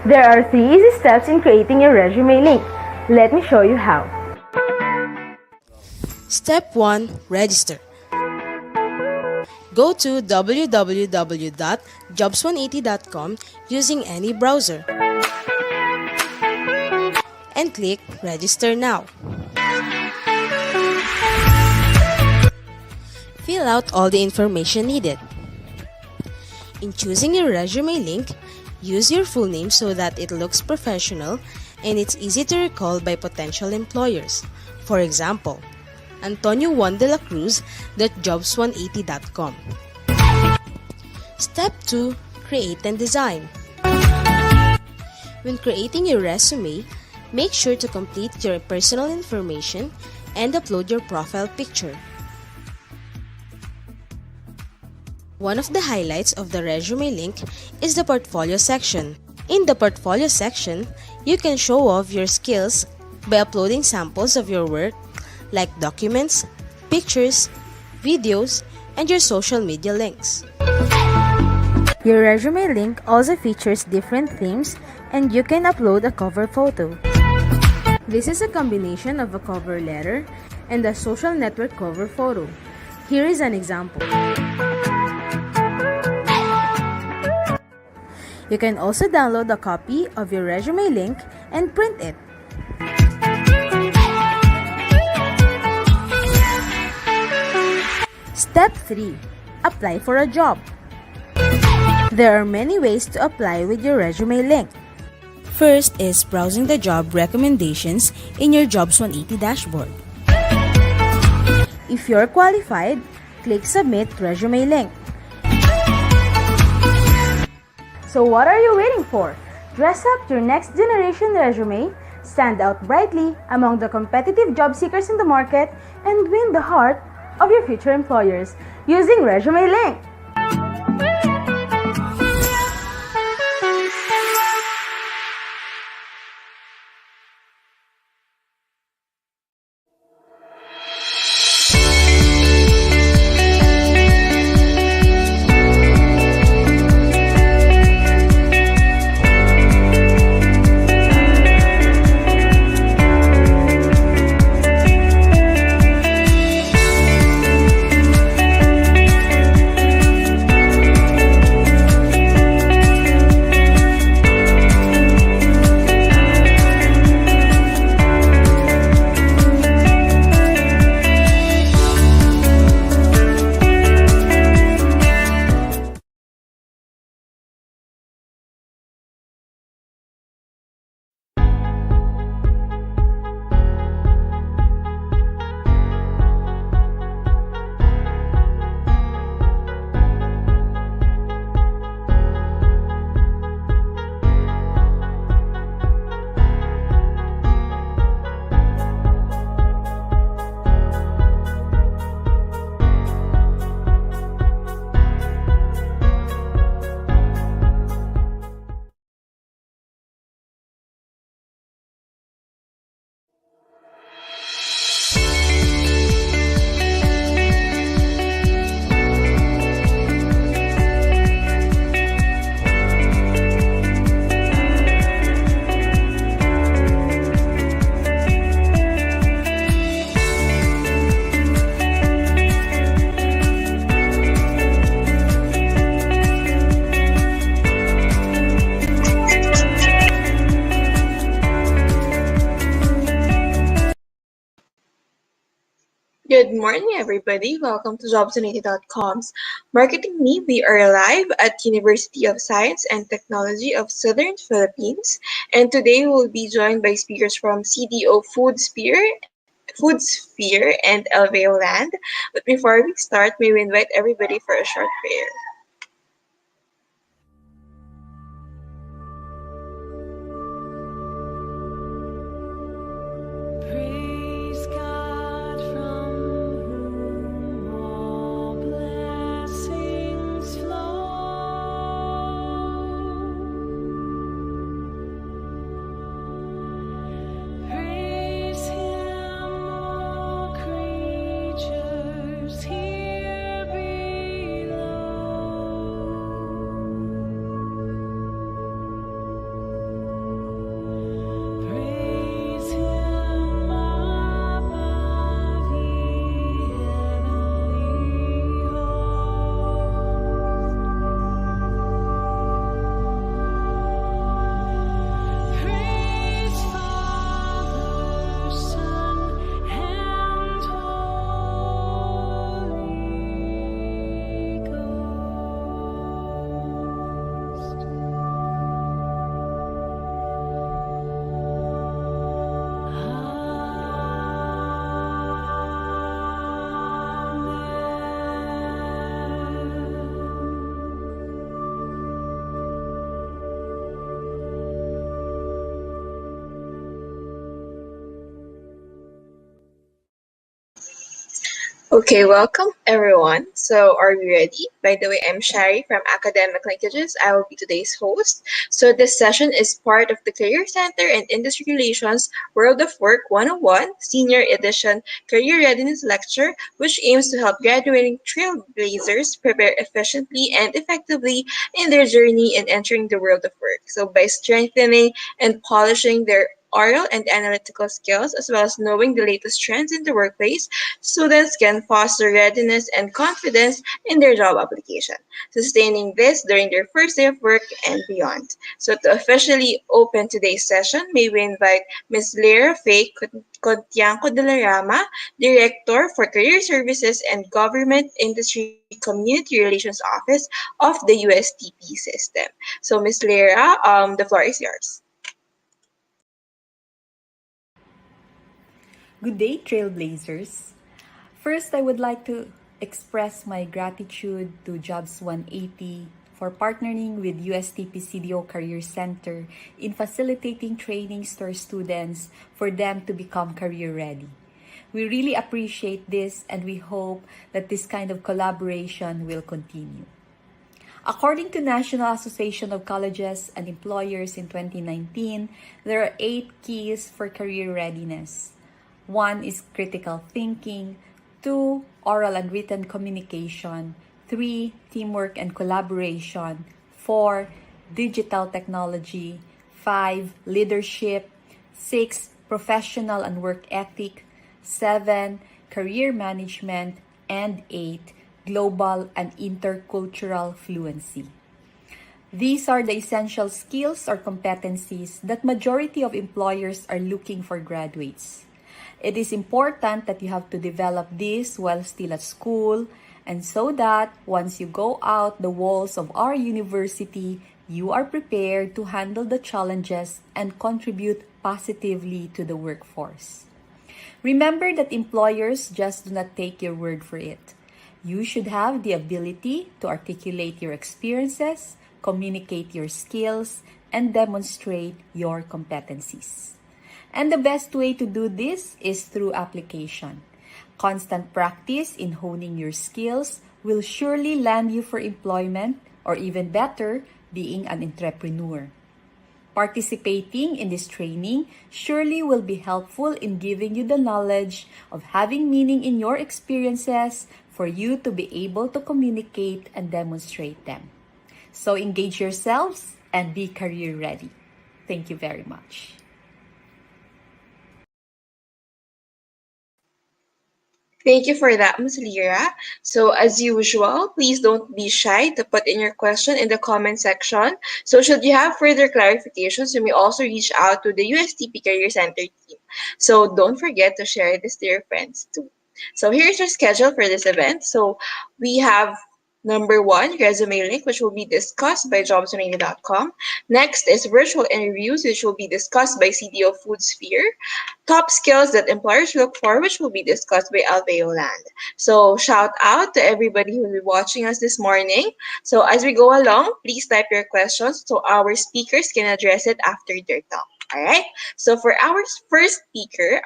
There are 3 easy steps in creating your resume link. Let me show you how. Step 1. Register. Go to www.jobs180.com using any browser and click Register Now. Fill out all the information needed. In choosing your resume link, use your full name so that it looks professional and it's easy to recall by potential employers. For example, Antonio Juan de la Cruz .jobs180.com. Step 2. Create and design. When creating your resume, make sure to complete your personal information and upload your profile picture. One of the highlights of the resume link is the portfolio section. In the portfolio section, you can show off your skills by uploading samples of your work like documents, pictures, videos, and your social media links. Your resume link also features different themes and you can upload a cover photo. This is a combination of a cover letter and a social network cover photo. Here is an example. You can also download a copy of your resume link and print it. Step 3. Apply for a job. There are many ways to apply with your resume link. First is browsing the job recommendations in your Jobs 180 dashboard. If you're qualified, click Submit Resume Link. So what are you waiting for? Dress up your next generation resume, stand out brightly among the competitive job seekers in the market, and win the heart of your future employers using Resume Link. Good morning, everybody. Welcome to Jobs180.com's Marketing Me. We are live at University of Science and Technology of Southern Philippines, and today we'll be joined by speakers from CDO Food Sphere, and Alveo Land. But before we start, may we invite everybody for a short prayer. Praise God from whom all blessings flow. Praise Him, all creatures here below. Okay, welcome everyone. So, are we ready? By the way, I'm Shari from Academic Linkages. I will be today's host. So, this session is part of the Career Center and Industry Relations World of Work 101 Senior Edition Career Readiness Lecture, which aims to help graduating trailblazers prepare efficiently and effectively in their journey in entering the world of work. So, by strengthening and polishing their oral and analytical skills, as well as knowing the latest trends in the workplace, students can foster readiness and confidence in their job application, sustaining this during their first day of work and beyond. So, to officially open today's session, may we invite Ms. Lyra Faye Contianco de la Rama, Director for Career Services and Government Industry Community Relations Office of the USTP system. So, Ms. Lyra, the floor is yours. Good day, Trailblazers. First, I would like to express my gratitude to Jobs 180 for partnering with USTP CDO Career Center in facilitating trainings to our students for them to become career ready. We really appreciate this and we hope that this kind of collaboration will continue. According to National Association of Colleges and Employers in 2019, there are 8 keys for career readiness. 1 is critical thinking, 2, oral and written communication, 3, teamwork and collaboration, 4, digital technology, 5, leadership, 6, professional and work ethic, 7, career management, and 8, global and intercultural fluency. These are the essential skills or competencies that majority of employers are looking for graduates. It is important that you have to develop this while still at school, and so that once you go out the walls of our university, you are prepared to handle the challenges and contribute positively to the workforce. Remember that employers just do not take your word for it. You should have the ability to articulate your experiences, communicate your skills, and demonstrate your competencies. And the best way to do this is through application. Constant practice in honing your skills will surely land you for employment, or even better, being an entrepreneur. Participating in this training surely will be helpful in giving you the knowledge of having meaning in your experiences for you to be able to communicate and demonstrate them. So engage yourselves and be career ready. Thank you very much. Thank you for that, Ms. Lyra. So, as usual, please don't be shy to put in your question in the comment section. So, should you have further clarifications, you may also reach out to the USTP Career Center team. So, don't forget to share this to your friends too. So, here's your schedule for this event. So, we have number one, ResumeLink, which will be discussed by jobs180.com. Next is virtual interviews, which will be discussed by CDO FoodSphere. Top skills that employers look for, which will be discussed by Alveo Land. So shout out to everybody who will be watching us this morning. So as we go along, please type your questions so our speakers can address it after their talk. All right. So for our first speaker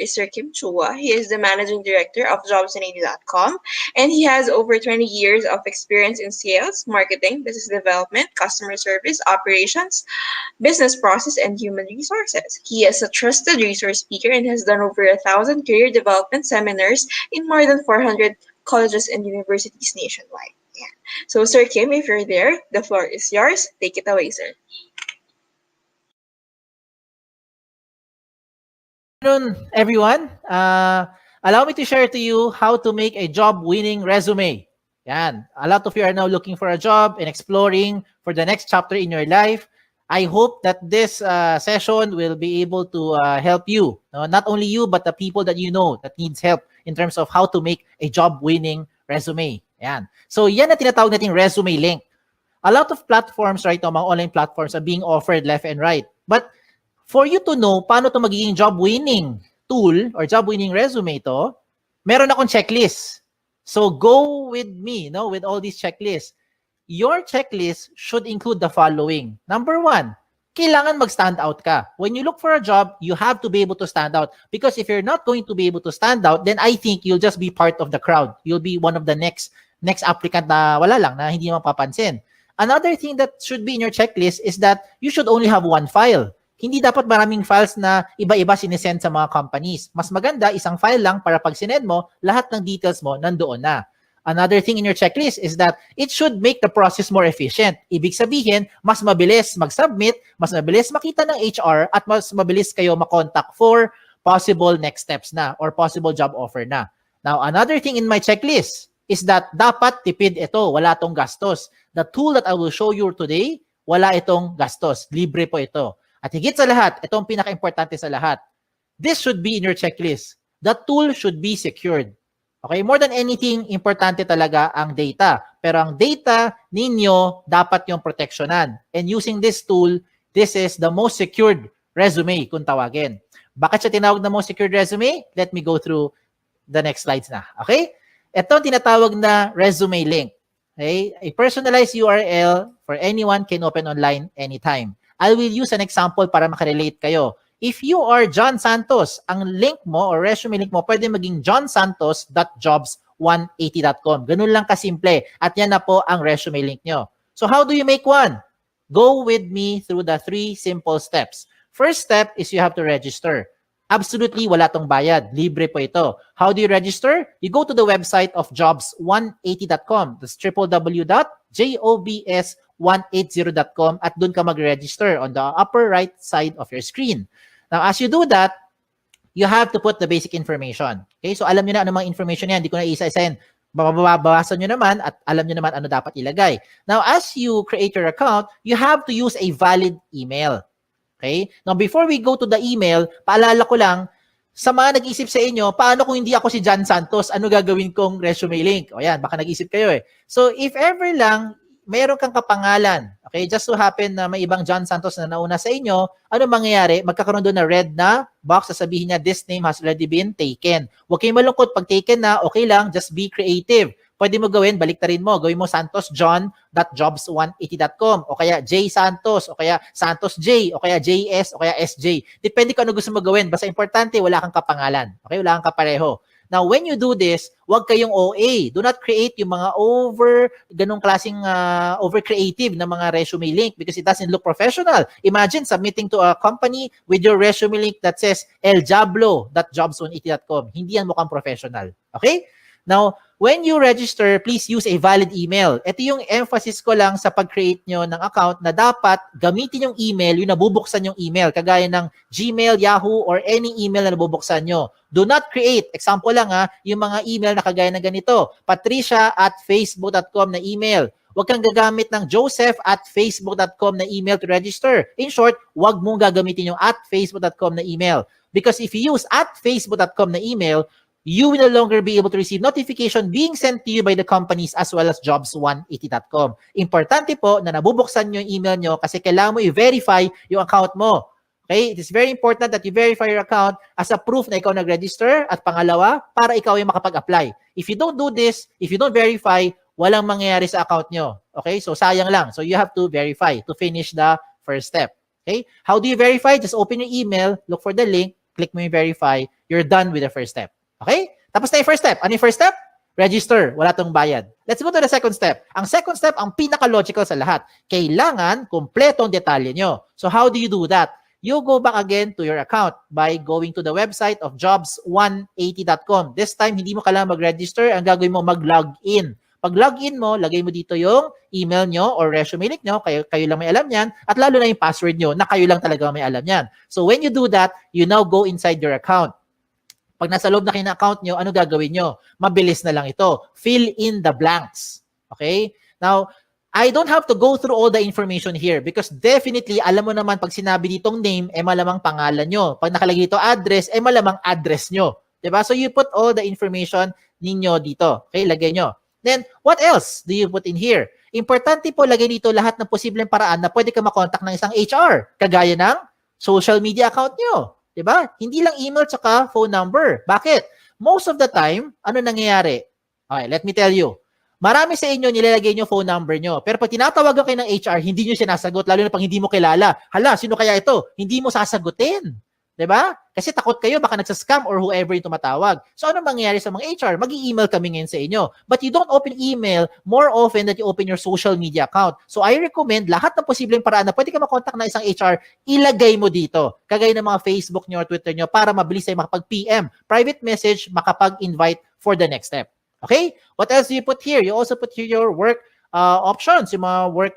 is Sir Kim Chua. He is the managing director of jobs180.com, and he has over 20 years of experience in sales, marketing, business development, customer service, operations, business process, and human resources. He is a trusted resource speaker and has done over 1,000 career development seminars in more than 400 colleges and universities nationwide. Yeah. So, Sir Kim, if you're there, the floor is yours. Take it away, sir. Afternoon, everyone. Allow me to share to you how to make a job-winning resume. Yan. A lot of you are now looking for a job and exploring for the next chapter in your life. I hope that this session will be able to help you. Not only you, but the people that you know that needs help in terms of how to make a job-winning resume. Yan. So yan na tinatawag nating resume link. A lot of platforms right now, mga online platforms are being offered left and right. But for you to know paano to magiging job-winning tool or job-winning resume to, meron akong checklist. So go with me, with all these checklists. Your checklist should include the following. Number 1, kailangan mag-stand out ka. When you look for a job, you have to be able to stand out. Because if you're not going to be able to stand out, then I think you'll just be part of the crowd. You'll be one of the next applicant na wala lang, na hindi mapapansin. Another thing that should be in your checklist is that you should only have one file. Hindi dapat maraming files na iba-iba sinesend sa mga companies. Mas maganda, isang file lang para pag sinend mo, lahat ng details mo nandoon na. Another thing in your checklist is that it should make the process more efficient. Ibig sabihin, mas mabilis mag-submit, mas mabilis makita ng HR, at mas mabilis kayo makontak for possible next steps na or possible job offer na. Now, another thing in my checklist is that dapat tipid ito, wala itong gastos. The tool that I will show you today, wala itong gastos. Libre po ito. At higit sa lahat, ito ang pinaka-importante sa lahat. This should be in your checklist. The tool should be secured. Okay, more than anything, importante talaga ang data. Pero ang data ninyo, dapat yung protectionan. And using this tool, this is the most secured resume kung tawagin. Bakit siya tinawag na most secured resume? Let me go through the next slides na. Okay? Ito ang tinatawag na ResumeLink. Okay? A personalized URL for anyone can open online anytime. I will use an example para makarelate kayo. If you are John Santos, ang link mo or resume link mo pwede maging johnsantos.jobs180.com. Ganun lang kasimple. At yan na po ang resume link nyo. So how do you make one? Go with me through the 3 simple steps. First step is you have to register. Absolutely wala tong bayad. Libre po ito. How do you register? You go to the website of jobs180.com. That's www.jobs180.com at dun ka mag-register on the upper right side of your screen. Now, as you do that, you have to put the basic information. Okay? So, alam nyo na ano mga information yan. Hindi ko na isa-isahin. Babawasan nyo naman at alam nyo naman ano dapat ilagay. Now, as you create your account, you have to use a valid email. Okay? Now, before we go to the email, paalala ko lang, sa mga nag-isip sa inyo, paano kung hindi ako si John Santos, ano gagawin kong resume link? O yan, baka nag-isip kayo eh. So, if ever lang, mayroon kang kapangalan, okay, just so happen na may ibang John Santos na nauna sa inyo, ano mangyayari? Magkakaroon doon na red na box, sasabihin niya, this name has already been taken. Huwag kayong malungkot, pag taken na, okay lang, just be creative. Pwede mo gawin, baliktarin mo, gawin mo santosjohn.jobs180.com o kaya J Santos, o kaya Santos J, o kaya JS, o kaya SJ. Depende kung ano gusto mo gawin. Basta importante, wala kang kapangalan. Okay, wala kang kapareho. Now, when you do this, huwag kayong OA. Do not create yung mga ganong klaseng over-creative na mga resume link because it doesn't look professional. Imagine submitting to a company with your resume link that says eljablo.jobs180.com. Hindi yan mukhang professional. Okay? Now, when you register, please use a valid email. Ito yung emphasis ko lang sa pag-create nyo ng account na dapat gamitin yung email, yung nabubuksan yung email, kagaya ng Gmail, Yahoo, or any email na nabubuksan nyo. Do not create, example lang yung mga email na kagaya ng ganito, patricia@facebook.com na email. Huwag kang gagamit ng joseph@facebook.com na email to register. In short, huwag mong gagamitin yung @facebook.com na email. Because if you use @facebook.com na email, you will no longer be able to receive notification being sent to you by the companies as well as jobs180.com. Importante po na nabubuksan nyo yung email nyo kasi kailangan mo i-verify yung account mo. Okay? It is very important that you verify your account as a proof na ikaw nag-register at pangalawa, para ikaw ay makapag-apply. If you don't do this, if you don't verify, walang mangyayari sa account nyo. Okay? So, sayang lang. So, you have to verify to finish the first step. Okay? How do you verify? Just open your email, look for the link, click mo yung verify, you're done with the first step. Okay? Tapos na yung first step. Ano yung first step? Register. Wala tong bayad. Let's go to the second step. Ang second step, ang pinaka-logical sa lahat. Kailangan kumpleto ang detalye nyo. So how do you do that? You go back again to your account by going to the website of jobs180.com. This time, hindi mo kailangan mag-register. Ang gagawin mo, mag-login. Pag login mo, lagay mo dito yung email nyo or resume link nyo. Kayo lang may alam yan. At lalo na yung password nyo na kayo lang talaga may alam yan. So when you do that, you now go inside your account. Pag nasa loob na kayo ng account nyo, ano gagawin nyo? Mabilis na lang ito. Fill in the blanks. Okay? Now, I don't have to go through all the information here because definitely, alam mo naman pag sinabi ditong name, malamang pangalan nyo. Pag nakalagay dito address, malamang address nyo. Diba? So, you put all the information ninyo dito. Okay? Lagay nyo. Then, what else do you put in here? Importante po, lagay dito lahat ng posibleng paraan na pwede ka makontak ng isang HR. Kagaya ng social media account nyo. Diba? Hindi lang email tsaka phone number. Bakit? Most of the time, ano nangyayari? Okay, let me tell you. Marami sa inyo nilalagay nyo phone number nyo. Pero pag tinatawagan kayo ng HR, hindi nyo sinasagot, lalo na pag hindi mo kilala. Hala, sino kaya ito? Hindi mo sasagutin. 'Di ba? Kasi takot kayo, baka nagsascam or whoever yung tumatawag. So ano mangyayari sa mga HR? Mag-i-email kami ngayon sa inyo. But you don't open email more often than you open your social media account. So I recommend lahat ng posibleng paraan na pwede ka makontak na isang HR, ilagay mo dito. Kagaya ng mga Facebook nyo or Twitter nyo para mabilis tayo makapag-PM. Private message, makapag-invite for the next step. Okay? What else do you put here? You also put here your work options, yung mga work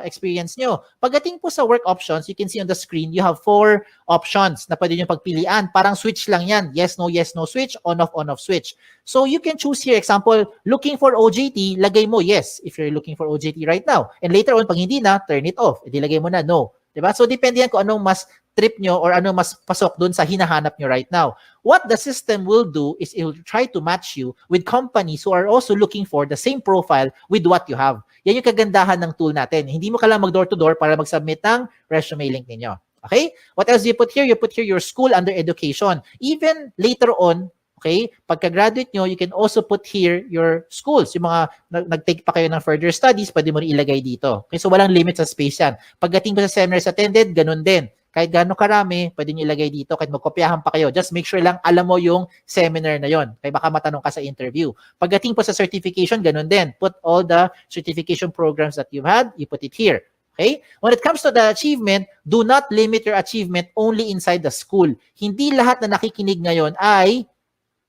experience nyo. Pagdating po sa work options, you can see on the screen, you have 4 options na pwede nyo pagpilian. Parang switch lang yan. Yes, no switch, on, off switch. So you can choose here, example, looking for OJT, lagay mo yes if you're looking for OJT right now. And later on, pag hindi na, turn it off. Edi lagay mo na no. Diba? So depende yan kung anong mas trip nyo or ano mas pasok dun sa hinahanap nyo right now. What the system will do is it will try to match you with companies who are also looking for the same profile with what you have. Yan yung kagandahan ng tool natin. Hindi mo kailangan mag door-to-door para mag-submit ng resume link ninyo. Okay? What else do you put here? You put here your school under education. Even later on, okay, pagka-graduate nyo, you can also put here your schools. Yung mga nag-take pa kayo ng further studies, pwede mo rin ilagay dito. Okay, so walang limit sa space yan. Pagdating po sa seminars attended, ganun din. Kahit gaano karami, pwede nyo ilagay dito. Kahit magkopyahan pa kayo. Just make sure lang alam mo yung seminar na yon. Kaya baka matanong ka sa interview. Pagdating po sa certification, ganun din. Put all the certification programs that you've had, you put it here. Okay? When it comes to the achievement, do not limit your achievement only inside the school. Hindi lahat na nakikinig ngayon ay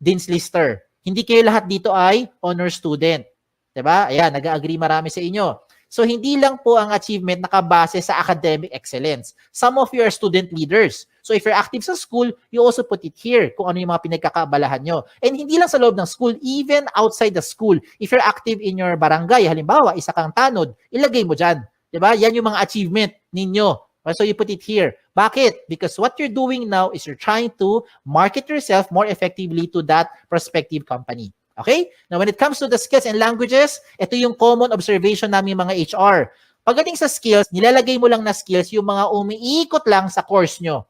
Dean's Lister. Hindi kayo lahat dito ay honor student. 'Di ba? Ayan, nag-agree marami sa inyo. So hindi lang po ang achievement nakabase sa academic excellence. Some of you are student leaders. So if you're active sa school, you also put it here kung ano yung mga pinagkakaabalahan nyo. And hindi lang sa loob ng school, even outside the school. If you're active in your barangay, halimbawa, isa kang tanod, ilagay mo dyan. 'Di ba? Yan yung mga achievement ninyo. So you put it here. Bakit? Because what you're doing now is you're trying to market yourself more effectively to that prospective company. Okay? Now, when it comes to the skills and languages, ito yung common observation namin mga HR. Pagdating sa skills, nilalagay mo lang na skills yung mga umiikot lang sa course nyo.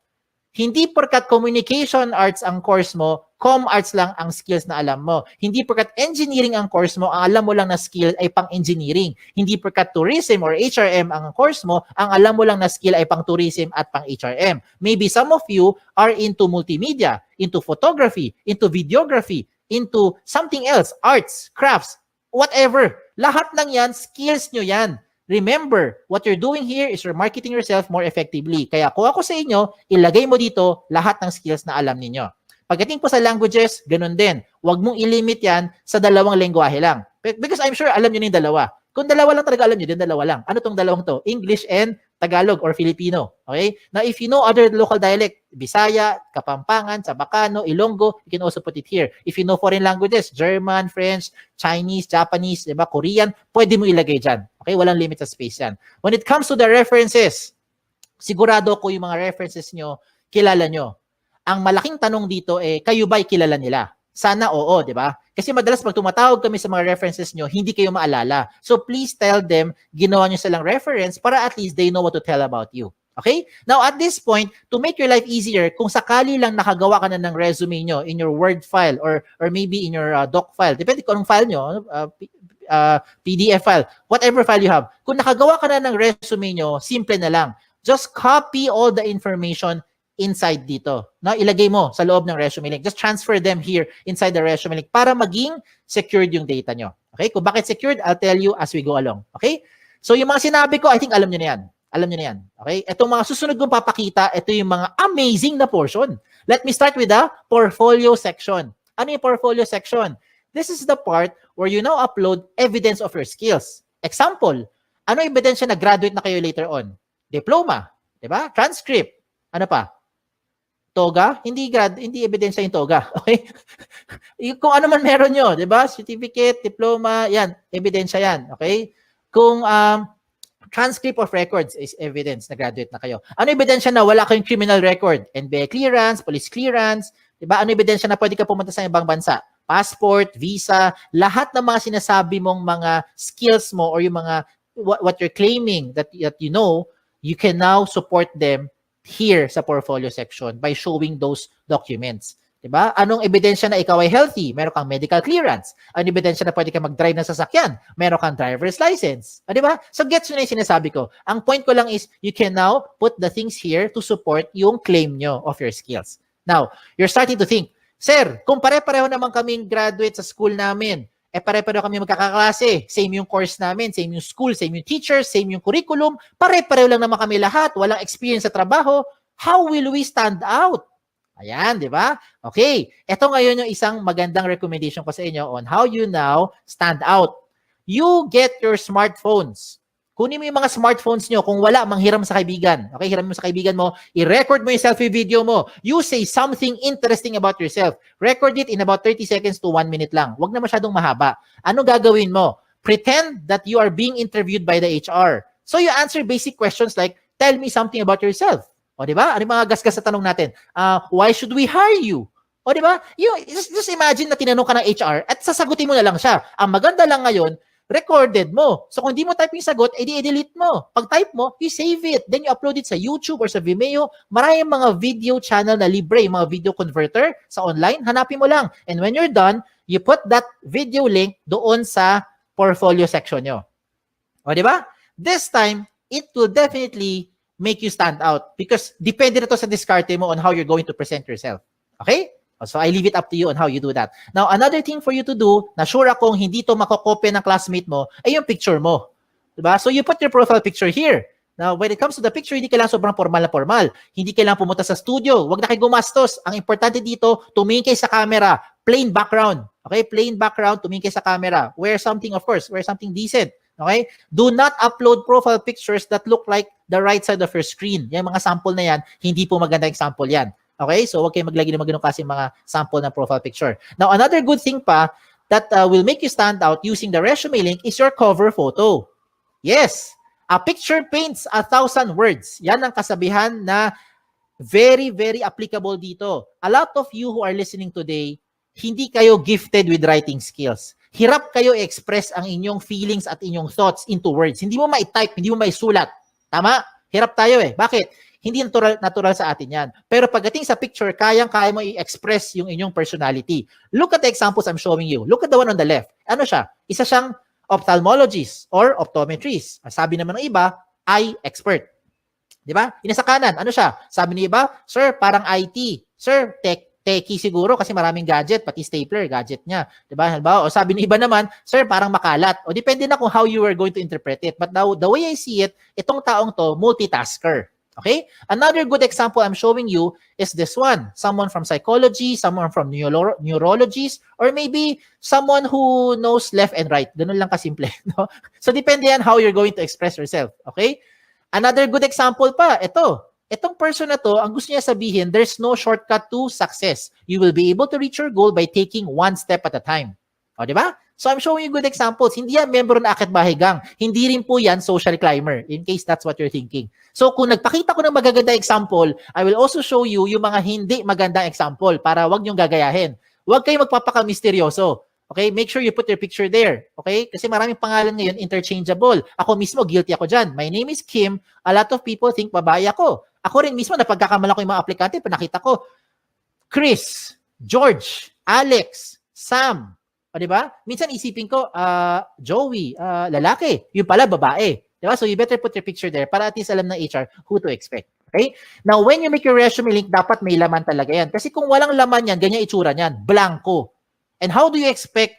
Hindi porkat communication arts ang course mo, com arts lang ang skills na alam mo. Hindi porkat engineering ang course mo, ang alam mo lang na skill ay pang engineering. Hindi porkat tourism or HRM ang course mo, ang alam mo lang na skill ay pang tourism at pang HRM. Maybe some of you are into multimedia, into photography, into videography, into something else, arts, crafts, whatever. Lahat ng yan, skills nyo yan. Remember, what you're doing here is you're marketing yourself more effectively. Kaya kung ako sa inyo, ilagay mo dito lahat ng skills na alam ninyo. Pagdating po sa languages, ganun din. Huwag mong ilimit yan sa 2 lengguwahe lang. Because I'm sure alam nyo na yung 2. Kung 2 lang talaga alam nyo, din 2 lang. Ano tong 2 to? English and Tagalog or Filipino. Okay? Now, if you know other local dialect, Bisaya, Kapampangan, Sabacano, Ilonggo, you can also put it here. If you know foreign languages, German, French, Chinese, Japanese, diba, Korean, pwede mo ilagay dyan. Okay? Walang limit sa space yan. When it comes to the references, sigurado ko yung mga references nyo, kilala nyo. Ang malaking tanong dito kayo ba'y kilala nila? Sana oo, di ba? Kasi madalas pag tumatawag kami sa mga references nyo, hindi kayo maalala. So please tell them, ginawa nyo silang reference para at least they know what to tell about you. Okay? Now at this point, to make your life easier, kung sakali lang nakagawa ka na ng resume nyo in your Word file or maybe in your doc file, depende kung anong file nyo, PDF file, whatever file you have. Kung nakagawa ka na ng resume nyo, simple na lang. Just copy all the information inside dito. No, ilagay mo sa loob ng resume link. Just transfer them here inside the resume link para maging secured yung data nyo. Okay? Kung bakit secured, I'll tell you as we go along. Okay? So yung mga sinabi ko, I think alam nyo na yan. Alam nyo na yan. Okay? Itong mga susunod kong papakita, ito yung mga amazing na portion. Let me start with the portfolio section. Ano yung portfolio section? This is the part where you now upload evidence of your skills. Example, ano yung ebidensya na graduate na kayo later on? Diploma. Diba? Transcript. Ano pa? Toga, hindi ebidensya yung toga. Okay? Kung ano man meron nyo, di ba? Certificate, diploma, yan, ebidensya yan. Okay? Kung transcript of records is evidence na graduate na kayo. Ano ebidensya na wala kayong criminal record? NBA clearance, police clearance, di ba? Ano ebidensya na pwede ka pumunta sa ibang bansa? Passport, visa, lahat ng mga sinasabi mong mga skills mo or yung mga what you're claiming that you know, you can now support them here sa portfolio section by showing those documents. Diba? Anong ebidensya na ikaw ay healthy? Meron kang medical clearance. Anong ebidensya na pwede ka mag-drive ng sasakyan? Meron kang driver's license. Diba? So gets nyo na yung sinasabi ko. Ang point ko lang is, you can now put the things here to support yung claim nyo of your skills. Now, you're starting to think, Sir, kung pare-pareho naman kaming graduate sa school namin, pare-pareho kami magkakaklase, same yung course namin, same yung school, same yung teachers, same yung curriculum, pare-pareho lang naman kami lahat, walang experience sa trabaho, how will we stand out? Ayan, di ba? Okay, ito ngayon yung isang magandang recommendation ko sa inyo on how you now stand out. You get your smartphones. Kunin mo yung mga smartphones nyo. Kung wala, manghiram sa kaibigan. Okay, hiram mo sa kaibigan mo. I-record mo yung selfie video mo. You say something interesting about yourself. Record it in about 30 seconds to 1 minute lang. Huwag na masyadong mahaba. Ano gagawin mo? Pretend that you are being interviewed by the HR. So you answer basic questions like, tell me something about yourself. O, di ba? Ano yung mga gasgas sa tanong natin? Why should we hire you? O, di ba? Just imagine na tinanong ka ng HR at sasagutin mo na lang siya. Ang maganda lang ngayon, recorded mo. So, kung di mo type yung sagot, edi-delete mo. Pag type mo, you save it. Then you upload it sa YouTube or sa Vimeo. Maraming mga video channel na libre, mga video converter sa online. Hanapin mo lang. And when you're done, you put that video link doon sa portfolio section nyo. O, di ba? This time, it will definitely make you stand out because depende na to sa diskarte mo on how you're going to present yourself. Okay? So I leave it up to you on how you do that. Now, another thing for you to do, na sure akong hindi to makokopya ng classmate mo, ay yung picture mo. Diba? So you put your profile picture here. Now, when it comes to the picture, hindi kailangan sobrang formal na formal. Hindi kailangan pumunta sa studio. Huwag na kayo gumastos. Ang importante dito, tumingin kayo sa camera. Plain background. Okay? Plain background, tumingin kayo sa camera. Wear something, of course. Wear something decent. Okay? Do not upload profile pictures that look like the right side of your screen. Yung mga sample na yan, hindi po maganda example yan. Okay? So, huwag kayo maglagay ng mga kasi mga sample ng profile picture. Now, another good thing pa that will make you stand out using the resume link is your cover photo. Yes! A picture paints 1,000 words. Yan ang kasabihan na very, very applicable dito. A lot of you who are listening today, hindi kayo gifted with writing skills. Hirap kayo i-express ang inyong feelings at inyong thoughts into words. Hindi mo ma-type, hindi mo ma-sulat. Tama? Hirap tayo eh. Bakit? Hindi natural sa atin yan. Pero pagdating sa picture, kaya mo i-express yung inyong personality. Look at the examples I'm showing you. Look at the one on the left. Ano siya? Isa siyang ophthalmologist or optometrist. Sabi naman ng iba, eye expert. Di ba? Yung sa kanan, ano siya? Sabi ng iba, sir, parang IT. Sir, techie siguro kasi maraming gadget, pati stapler, gadget niya. Diba? Halimbawa, o sabi ng iba naman, sir, parang makalat. O depende na kung how you are going to interpret it. But now, the way I see it, itong taong to, multitasker. Okay? Another good example I'm showing you is this one. Someone from psychology, someone from neurologist, or maybe someone who knows left and right. Ganun lang kasimple. No? So depende yan how you're going to express yourself. Okay? Another good example pa, ito. Itong person na to, ang gusto niya sabihin, there's no shortcut to success. You will be able to reach your goal by taking one step at a time. O, di ba? So, I'm showing you good examples. Hindi yan member na Akit Bahay Gang. Hindi rin po yan social climber, in case that's what you're thinking. So, kung nagpakita ko ng magaganda example, I will also show you yung mga hindi magandang example para wag niyong gagayahin. Huwag kayong magpapaka-misteryoso. Okay? Make sure you put your picture there. Okay? Kasi maraming pangalan ngayon interchangeable. Ako mismo, guilty ako dyan. My name is Kim. A lot of people think babae ako. Ako rin mismo, napagkakamala ko yung mga aplikante, pinakita ko, Chris, George, Alex, Sam. O, diba? Minsan isipin ko, Joey, lalaki. Yung pala, babae. Diba? So, you better put your picture there para at least alam ng HR who to expect. Okay? Now, when you make your resume link, dapat may laman talaga yan. Kasi kung walang laman yan, ganyan itsura niyan, blanco. And how do you expect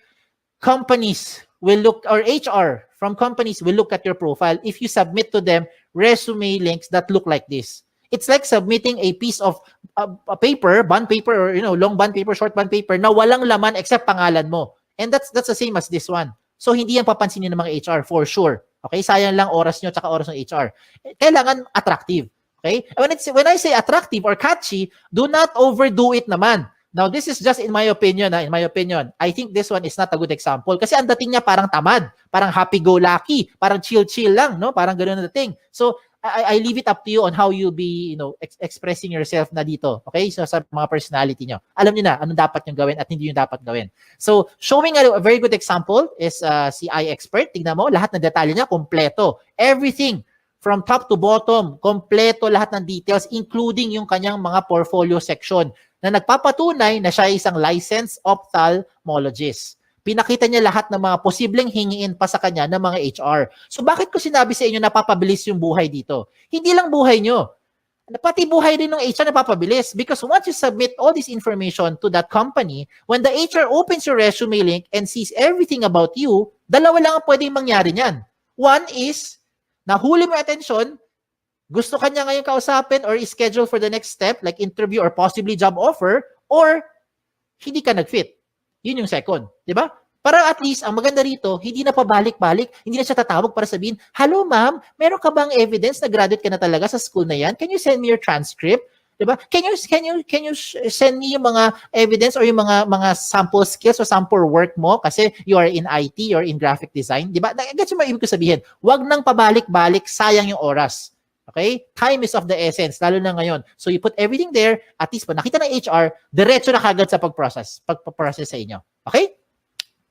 companies will look, or HR from companies will look at your profile if you submit to them resume links that look like this? It's like submitting a piece of a paper, bond paper, or long bond paper, short bond paper na walang laman except pangalan mo. And that's the same as this one. So hindi yan papansinin ng mga HR for sure. Okay? Sayang lang oras nyo tsaka oras ng HR. Kailangan attractive. Okay? When I say attractive or catchy, do not overdo it naman. Now, this is just in my opinion. In my opinion, I think this one is not a good example kasi ang dating niya parang tamad, parang happy-go-lucky, parang chill-chill lang, no? Parang ganoon na dating. So, I leave it up to you on how you'll be, expressing yourself na dito. Okay? So, sa mga personality nyo. Alam niyo na anong dapat nyo gawin at hindi nyo dapat gawin. So, showing a very good example is si eye expert. Tignan mo, lahat ng detalye niya, kompleto. Everything from top to bottom, kompleto lahat ng details, including yung kanyang mga portfolio section na nagpapatunay na siya ay isang licensed ophthalmologist. Pinakita niya lahat ng mga posibleng hingiin pa sa kanya ng mga HR. So bakit ko sinabi sa inyo na papabilis yung buhay dito? Hindi lang buhay nyo. Pati buhay rin ng HR na papabilis. Because once you submit all this information to that company, when the HR opens your resume link and sees everything about you, dalawa lang ang pwedeng mangyari niyan. One is, nahuli mo attention, gusto kanya ngayon kausapin or schedule for the next step, like interview or possibly job offer, or hindi ka nag-fit. Yun yung second. Di ba? Para at least, ang maganda rito, hindi na pabalik-balik, hindi na siya tatawag para sabihin, hello ma'am, meron ka bang evidence na graduate ka na talaga sa school na yan? Can you send me your transcript? Diba? Can you send me yung mga evidence or yung mga sample skills or sample work mo kasi you are in IT or in graphic design, diba? Gets mo ibig ko sabihin? Wag nang pabalik-balik, sayang yung oras. Okay? Time is of the essence, lalo na ngayon. So you put everything there, at least pag nakita ng HR, diretso na kagad sa pagprocess sa inyo. Okay?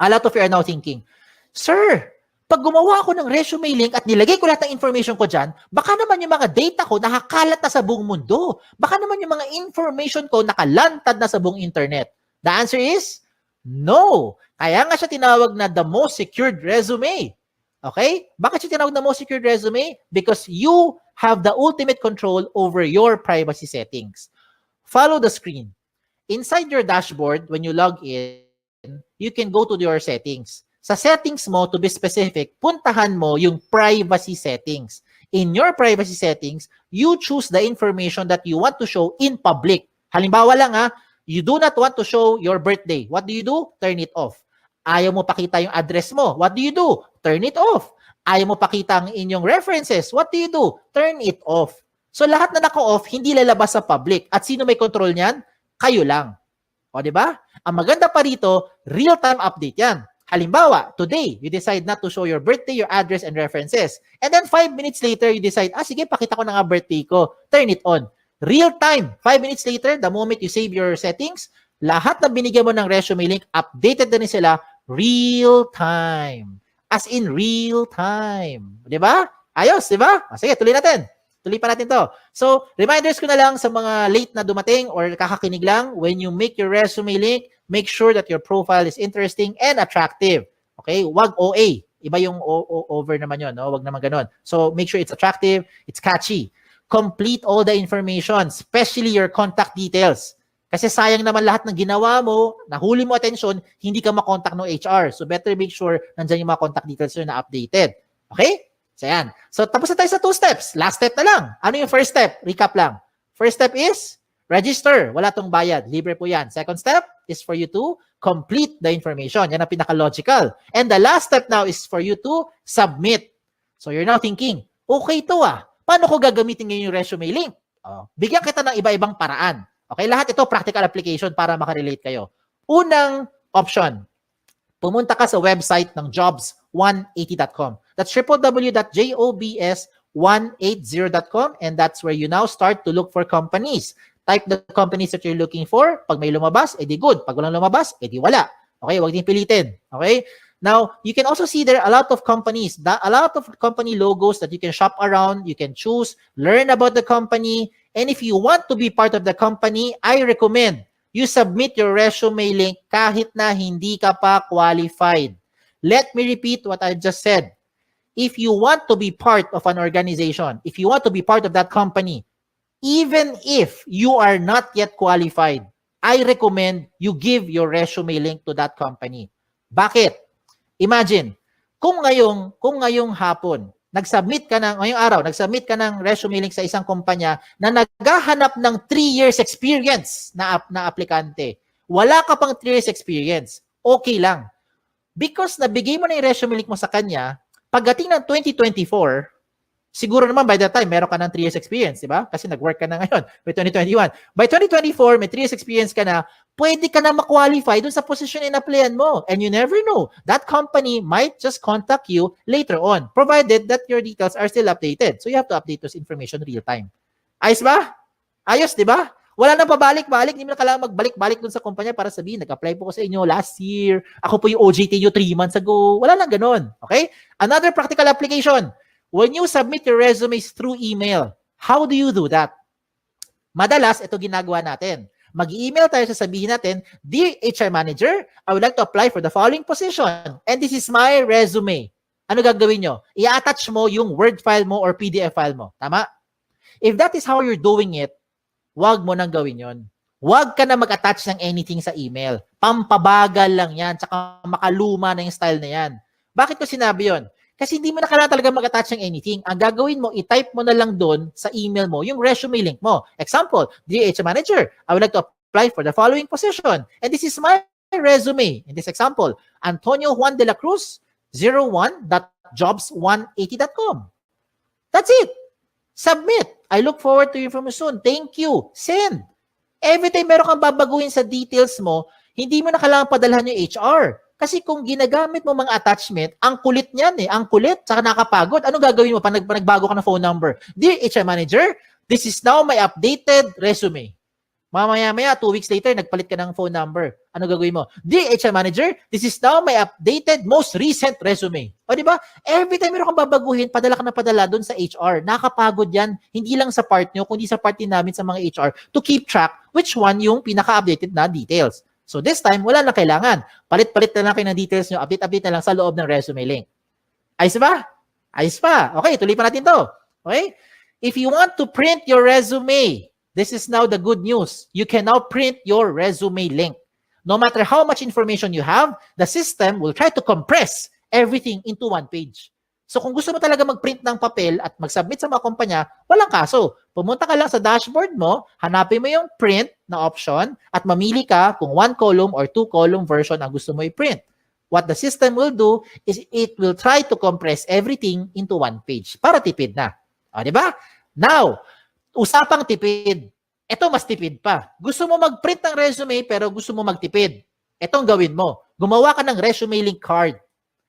A lot of you are now thinking, Sir, pag gumawa ako ng resume link at nilagay ko lahat ng information ko dyan, baka naman yung mga data ko nakakalat na sa buong mundo. Baka naman yung mga information ko nakalantad na sa buong internet. The answer is, no. Kaya nga siya tinawag na the most secured resume. Okay? Bakit siya tinawag na most secured resume? Because you have the ultimate control over your privacy settings. Follow the screen. Inside your dashboard, when you log in, you can go to your settings. Sa settings mo, to be specific, puntahan mo yung privacy settings. In your privacy settings, you choose the information that you want to show in public. Halimbawa lang you do not want to show your birthday. What do? Turn it off. Ayaw mo pakita yung address mo. What do? Turn it off. Ayaw mo pakita ang inyong references. What do? Turn it off. So lahat na naka-off, hindi lalabas sa public. At sino may control niyan? Kayo lang. O, di ba? Ang maganda pa rito, real-time update yan. Halimbawa, today, you decide not to show your birthday, your address, and references. And then 5 minutes later, you decide, sige, pakita ko na nga birthday ko. Turn it on. Real-time. 5 minutes later, the moment you save your settings, lahat na binigyan mo ng resume link, updated na rin sila real-time. As in real-time. Di ba? Ayos, di ba? Sige, tuloy natin. Tuloy pa natin to. So, reminders ko na lang sa mga late na dumating or kakakinig lang, when you make your resume link, make sure that your profile is interesting and attractive. Okay? Wag OA. Iba yung over naman yun. No? Wag naman ganun. So, make sure it's attractive, it's catchy. Complete all the information, especially your contact details. Kasi sayang naman lahat ng ginawa mo, nahuli mo attention, hindi ka makontak ng HR. So, better make sure nandyan yung mga contact details na updated. Okay? So, yan. So, tapos na tayo sa 2 steps. Last step na lang. Ano yung first step? Recap lang. First step is register. Wala tong bayad. Libre po yan. Second step is for you to complete the information. Yan ang pinaka-logical. And the last step now is for you to submit. So, you're now thinking, okay to paano ko gagamitin ngayon yung resume link? Bigyan kita ng iba-ibang paraan. Okay, lahat ito practical application para makarelate kayo. Unang option, pumunta ka sa website ng jobs180.com. That's www.jobs180.com, and that's where you now start to look for companies. Type the companies that you're looking for. Pag may lumabas, edi good. Pag walang lumabas, edi wala. Okay, wag din pilitin. Okay? Now, you can also see there a lot of companies, a lot of company logos that you can shop around. You can choose, learn about the company, and if you want to be part of the company, I recommend you submit your resume link kahit na hindi ka pa qualified. Let me repeat what I just said. If you want to be part of an organization, if you want to be part of that company, even if you are not yet qualified, I recommend you give your resume link to that company. Bakit? Imagine, kung ngayong hapon, ngayong araw, nag-submit ka ng resume link sa isang kumpanya na naghahanap ng 3 years experience na aplikante. Wala ka pang 3 years experience. Okay lang. Because nabigay mo na yung resume link mo sa kanya, pagdating ng 2024, siguro naman by that time, meron ka ng 3 years experience, di ba? Kasi nag-work ka na ngayon by 2021. By 2024, may 3 years experience ka na, pwede ka na ma-qualify dun sa position in-applyan mo. And you never know. That company might just contact you later on, provided that your details are still updated. So you have to update those information real time. Ayos ba? Ayos, di ba? Wala nang pabalik-balik. Hindi mo na kailangan magbalik-balik dun sa kumpanya para sabihin, nag-apply po ko sa inyo last year. Ako po yung OJT nyo 3 months ago. Wala lang ganun. Okay? Another practical application. when you submit your resumes through email, how do you do that? Madalas, ito ginagawa natin. Mag-email tayo, sasabihin natin, Dear HR Manager, I would like to apply for the following position and this is my resume. Ano gagawin nyo? I-attach mo yung Word file mo or PDF file mo. Tama? If that is how you're doing it, wag mo nang gawin yon. Wag ka na mag-attach ng anything sa email. Pampabagal lang yan, tsaka makaluma na yung style na yan. Bakit ko sinabi yon? Kasi hindi mo na kailangan talaga mag-attach ng anything. Ang gagawin mo, i-type mo na lang doon sa email mo yung resume link mo. Example, Dear HR Manager, I would like to apply for the following position. And this is my resume. In this example, Antonio Juan de la Cruz, 01.jobs180.com. That's it. Submit. I look forward to you from you soon. Thank you. Send. Every time meron kang babaguhin sa details mo, hindi mo na kailangan padalhan yung HR. Kasi kung ginagamit mo mga attachment, ang kulit niyan eh. Ang kulit, saka nakapagod. Ano gagawin mo pag nagbago ka ng phone number? Dear HR Manager, this is now my updated resume. Mamaya-maya, 2 weeks later, nagpalit ka ng phone number. Ano gagawin mo? Dear HR Manager, this is now my updated, most recent resume. O di ba? Every time meron kang babaguhin, padala ka na padala doon sa HR. Nakapagod yan, hindi lang sa part nyo, kundi sa part din namin sa mga HR to keep track which one yung pinaka-updated na details. So this time, wala na kailangan. Palit-palit na lang kayo ng details nyo, update-update na lang sa loob ng resume link. Ayos ba? Ayos pa. Okay, tuloy pa natin to. Okay? If you want to print your resume, this is now the good news. You can now print your resume link. No matter how much information you have, the system will try to compress everything into one page. So kung gusto mo talaga mag-print ng papel at mag-submit sa mga kumpanya, walang kaso. Pumunta ka lang sa dashboard mo, hanapin mo yung print na option at mamili ka kung 1 column or 2 column version ang gusto mo i-print. What the system will do is it will try to compress everything into one page para tipid na. O, di ba? Now, usapang tipid. Ito mas tipid pa. Gusto mo mag-print ng resume pero gusto mo magtipid. Itong gawin mo. Gumawa ka ng resume link card.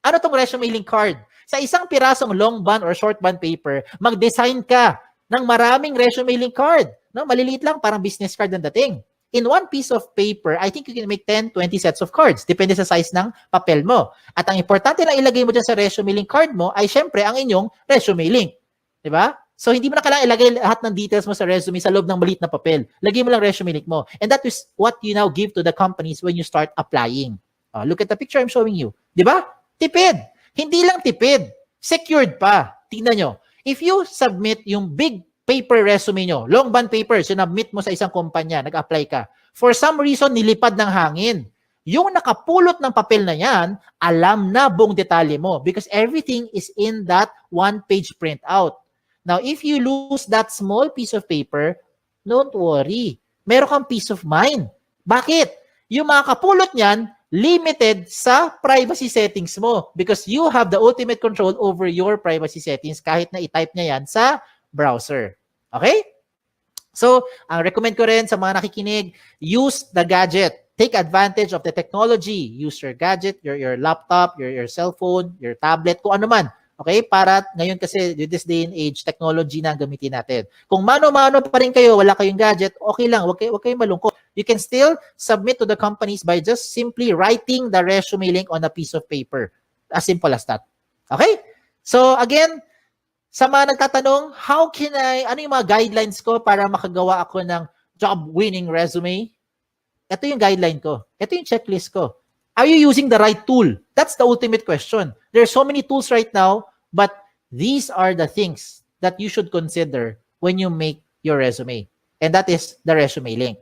Ano tong resume link card? Sa isang pirasong long bond or short bond paper, mag-design ka ng maraming resume link card. No? Maliliit lang, parang business card ang dating. In one piece of paper, I think you can make 10, 20 sets of cards. Depende sa size ng papel mo. At ang importante lang ilagay mo dyan sa resume link card mo ay syempre ang inyong resume link. Diba? So, hindi mo na kailangan ilagay lahat ng details mo sa resume sa loob ng maliit na papel. Lagay mo lang resume link mo. And that is what you now give to the companies when you start applying. Look at the picture I'm showing you. Diba? Tipid. Hindi lang tipid. Secured pa. Tingnan nyo. If you submit yung big paper resume nyo, long bond paper, sinubmit mo sa isang kumpanya, nag-apply ka. For some reason, nilipad ng hangin. Yung nakapulot ng papel na yan, alam na buong detalye mo because everything is in that one-page printout. Now, if you lose that small piece of paper, don't worry. Meron kang peace of mind. Bakit? Yung mga kapulot niyan, limited sa privacy settings mo because you have the ultimate control over your privacy settings kahit na i-type niya yan sa browser. Okay? So, ang recommend ko rin sa mga nakikinig, use the gadget. Take advantage of the technology. Use your gadget, your laptop, your cell phone, your tablet, kung ano man. Okay? Para ngayon kasi, this day and age, technology na ang gamitin natin. Kung mano-mano pa rin kayo, wala kayong gadget, okay lang. Huwag kayong malungkot. You can still submit to the companies by just simply writing the resume link on a piece of paper. As simple as that. Okay? So, again, sa mga nagtatanong, ano yung mga guidelines ko para makagawa ako ng job-winning resume? Ito yung guideline ko. Ito yung checklist ko. Are you using the right tool? That's the ultimate question. There are so many tools right now, but these are the things that you should consider when you make your resume. And that is the resume link.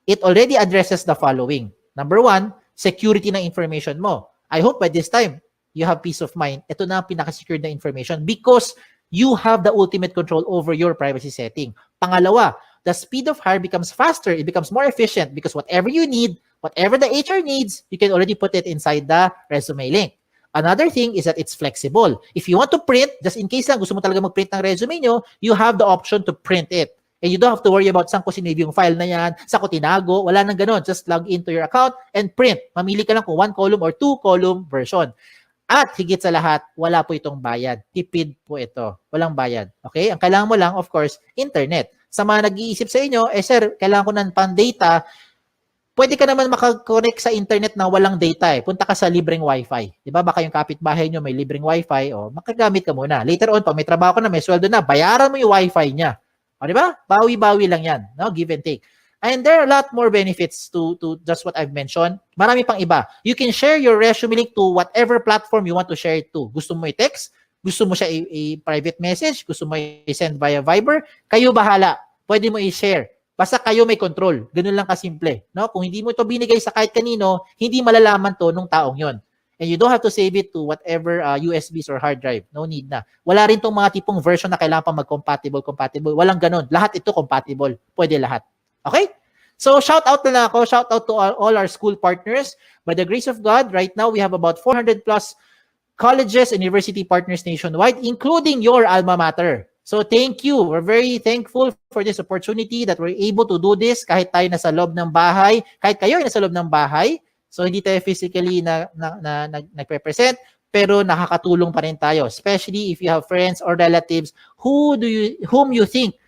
It already addresses the following. Number 1, security ng information mo. I hope by this time, you have peace of mind. Ito na ang pinaka-secure na information because you have the ultimate control over your privacy setting. Pangalawa, the speed of hire becomes faster. It becomes more efficient because whatever you need, whatever the HR needs, you can already put it inside the resume link. Another thing is that it's flexible. If you want to print, just in case lang gusto mo talaga mag-print ng resume nyo, you have the option to print it. And you don't have to worry about saan ko sinave yung file na yan, saan ko tinago, wala nang ganon. Just log into your account and print. Mamili ka lang kung 1 column or 2 column version. At higit sa lahat, wala po itong bayad. Tipid po ito. Walang bayad. Okay? Ang kailangan mo lang, of course, internet. Sa mga nag-iisip sa inyo, sir, kailangan ko ng pan-data. Pwede ka naman makakonect sa internet na walang data eh. Punta ka sa libreng wifi. Di ba? Baka yung kapitbahay nyo may libreng wifi, o makagamit ka muna. Later on, pag may trabaho ka na, may sweldo na, bayaran mo yung wifi niya. O di ba? Bawi-bawi lang yan. No? Give and take. And there are a lot more benefits to just what I've mentioned. Marami pang iba. You can share your resume link to whatever platform you want to share it to. Gusto mo i-text? Gusto mo siya i-private message? Gusto mo i-send via Viber? Kayo bahala. Pwede mo i-share. Basta kayo may control. Ganun lang kasimple. No? Kung hindi mo ito binigay sa kahit kanino, hindi malalaman to nung taong yon. And you don't have to save it to whatever USBs or hard drive. No need na. Wala rin tong mga tipong version na kailangan pa mag-compatible. Walang ganun. Lahat ito compatible. Pwede lahat. Okay? So shout out na lang ako. Shout out to all our school partners. By the grace of God, right now we have about 400 plus colleges and university partners nationwide, including your alma mater. So thank you. We're very thankful for this opportunity that we're able to do this kahit tayo nasa loob ng bahay, kahit kayo ay nasa loob ng bahay. So hindi tayo physically nagpe-present, pero nakakatulong pa rin tayo, especially if you have friends or relatives whom you think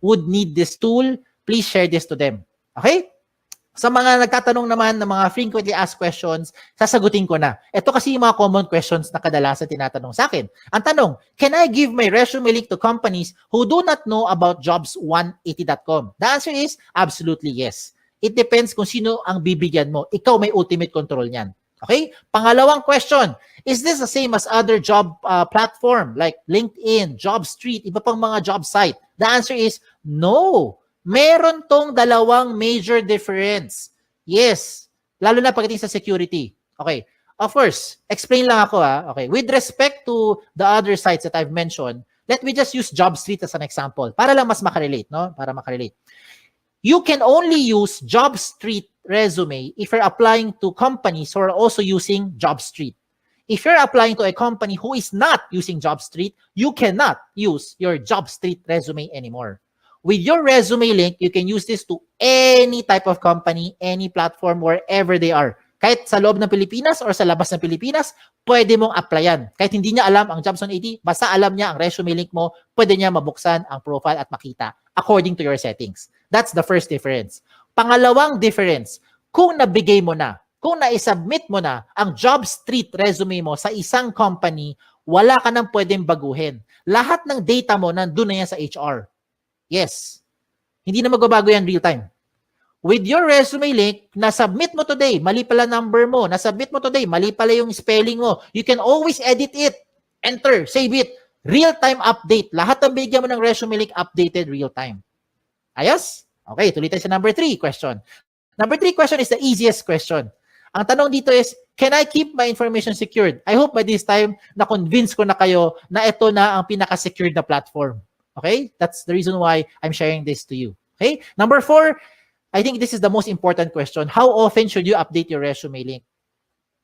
would need this tool. Please share this to them. Okay? Sa mga nagtatanong naman ng mga frequently asked questions, sasagutin ko na. Ito kasi yung mga common questions na kadalasan tinatanong sa akin. Ang tanong, can I give my resume link to companies who do not know about jobs180.com? The answer is absolutely yes. It depends kung sino ang bibigyan mo. Ikaw may ultimate control niyan. Okay? Pangalawang question, is this the same as other job platform like LinkedIn, JobStreet, iba pang mga job site? The answer is no. Meron tong dalawang major difference. Yes. Lalo na pagdating sa security. Okay. Of course, explain lang ako Okay. With respect to the other sites that I've mentioned, let me just use JobStreet as an example para lang mas makarelate, no? Para makarelate. You can only use JobStreet resume if you're applying to companies who are also using JobStreet. If you're applying to a company who is not using JobStreet, you cannot use your JobStreet resume anymore. With your resume link, you can use this to any type of company, any platform, wherever they are. Kahit sa loob ng Pilipinas or sa labas ng Pilipinas, pwede mong applyan. Kahit hindi niya alam ang Jobs 180, basta alam niya ang resume link mo, pwede niya mabuksan ang profile at makita according to your settings. That's the first difference. Pangalawang difference, kung nabigay mo na, kung na-submit mo na ang JobStreet resume mo sa isang company, wala ka nang pwedeng baguhin. Lahat ng data mo nandun na yan sa HR. Yes. Hindi na magbabago yan real time. With your resume link, na-submit mo today, mali pala number mo, na-submit mo today, mali pala yung spelling mo, you can always edit it. Enter, save it. Real-time update. Lahat ng bigyan mo ng resume link, updated real-time. Ayos? Okay, tuloy tayo sa number 3 question. Number 3 question is the easiest question. Ang tanong dito is, can I keep my information secured? I hope by this time, na-convince ko na kayo na ito na ang pinaka-secured na platform. Okay? That's the reason why I'm sharing this to you. Okay? Number 4, I think this is the most important question. How often should you update your resume link?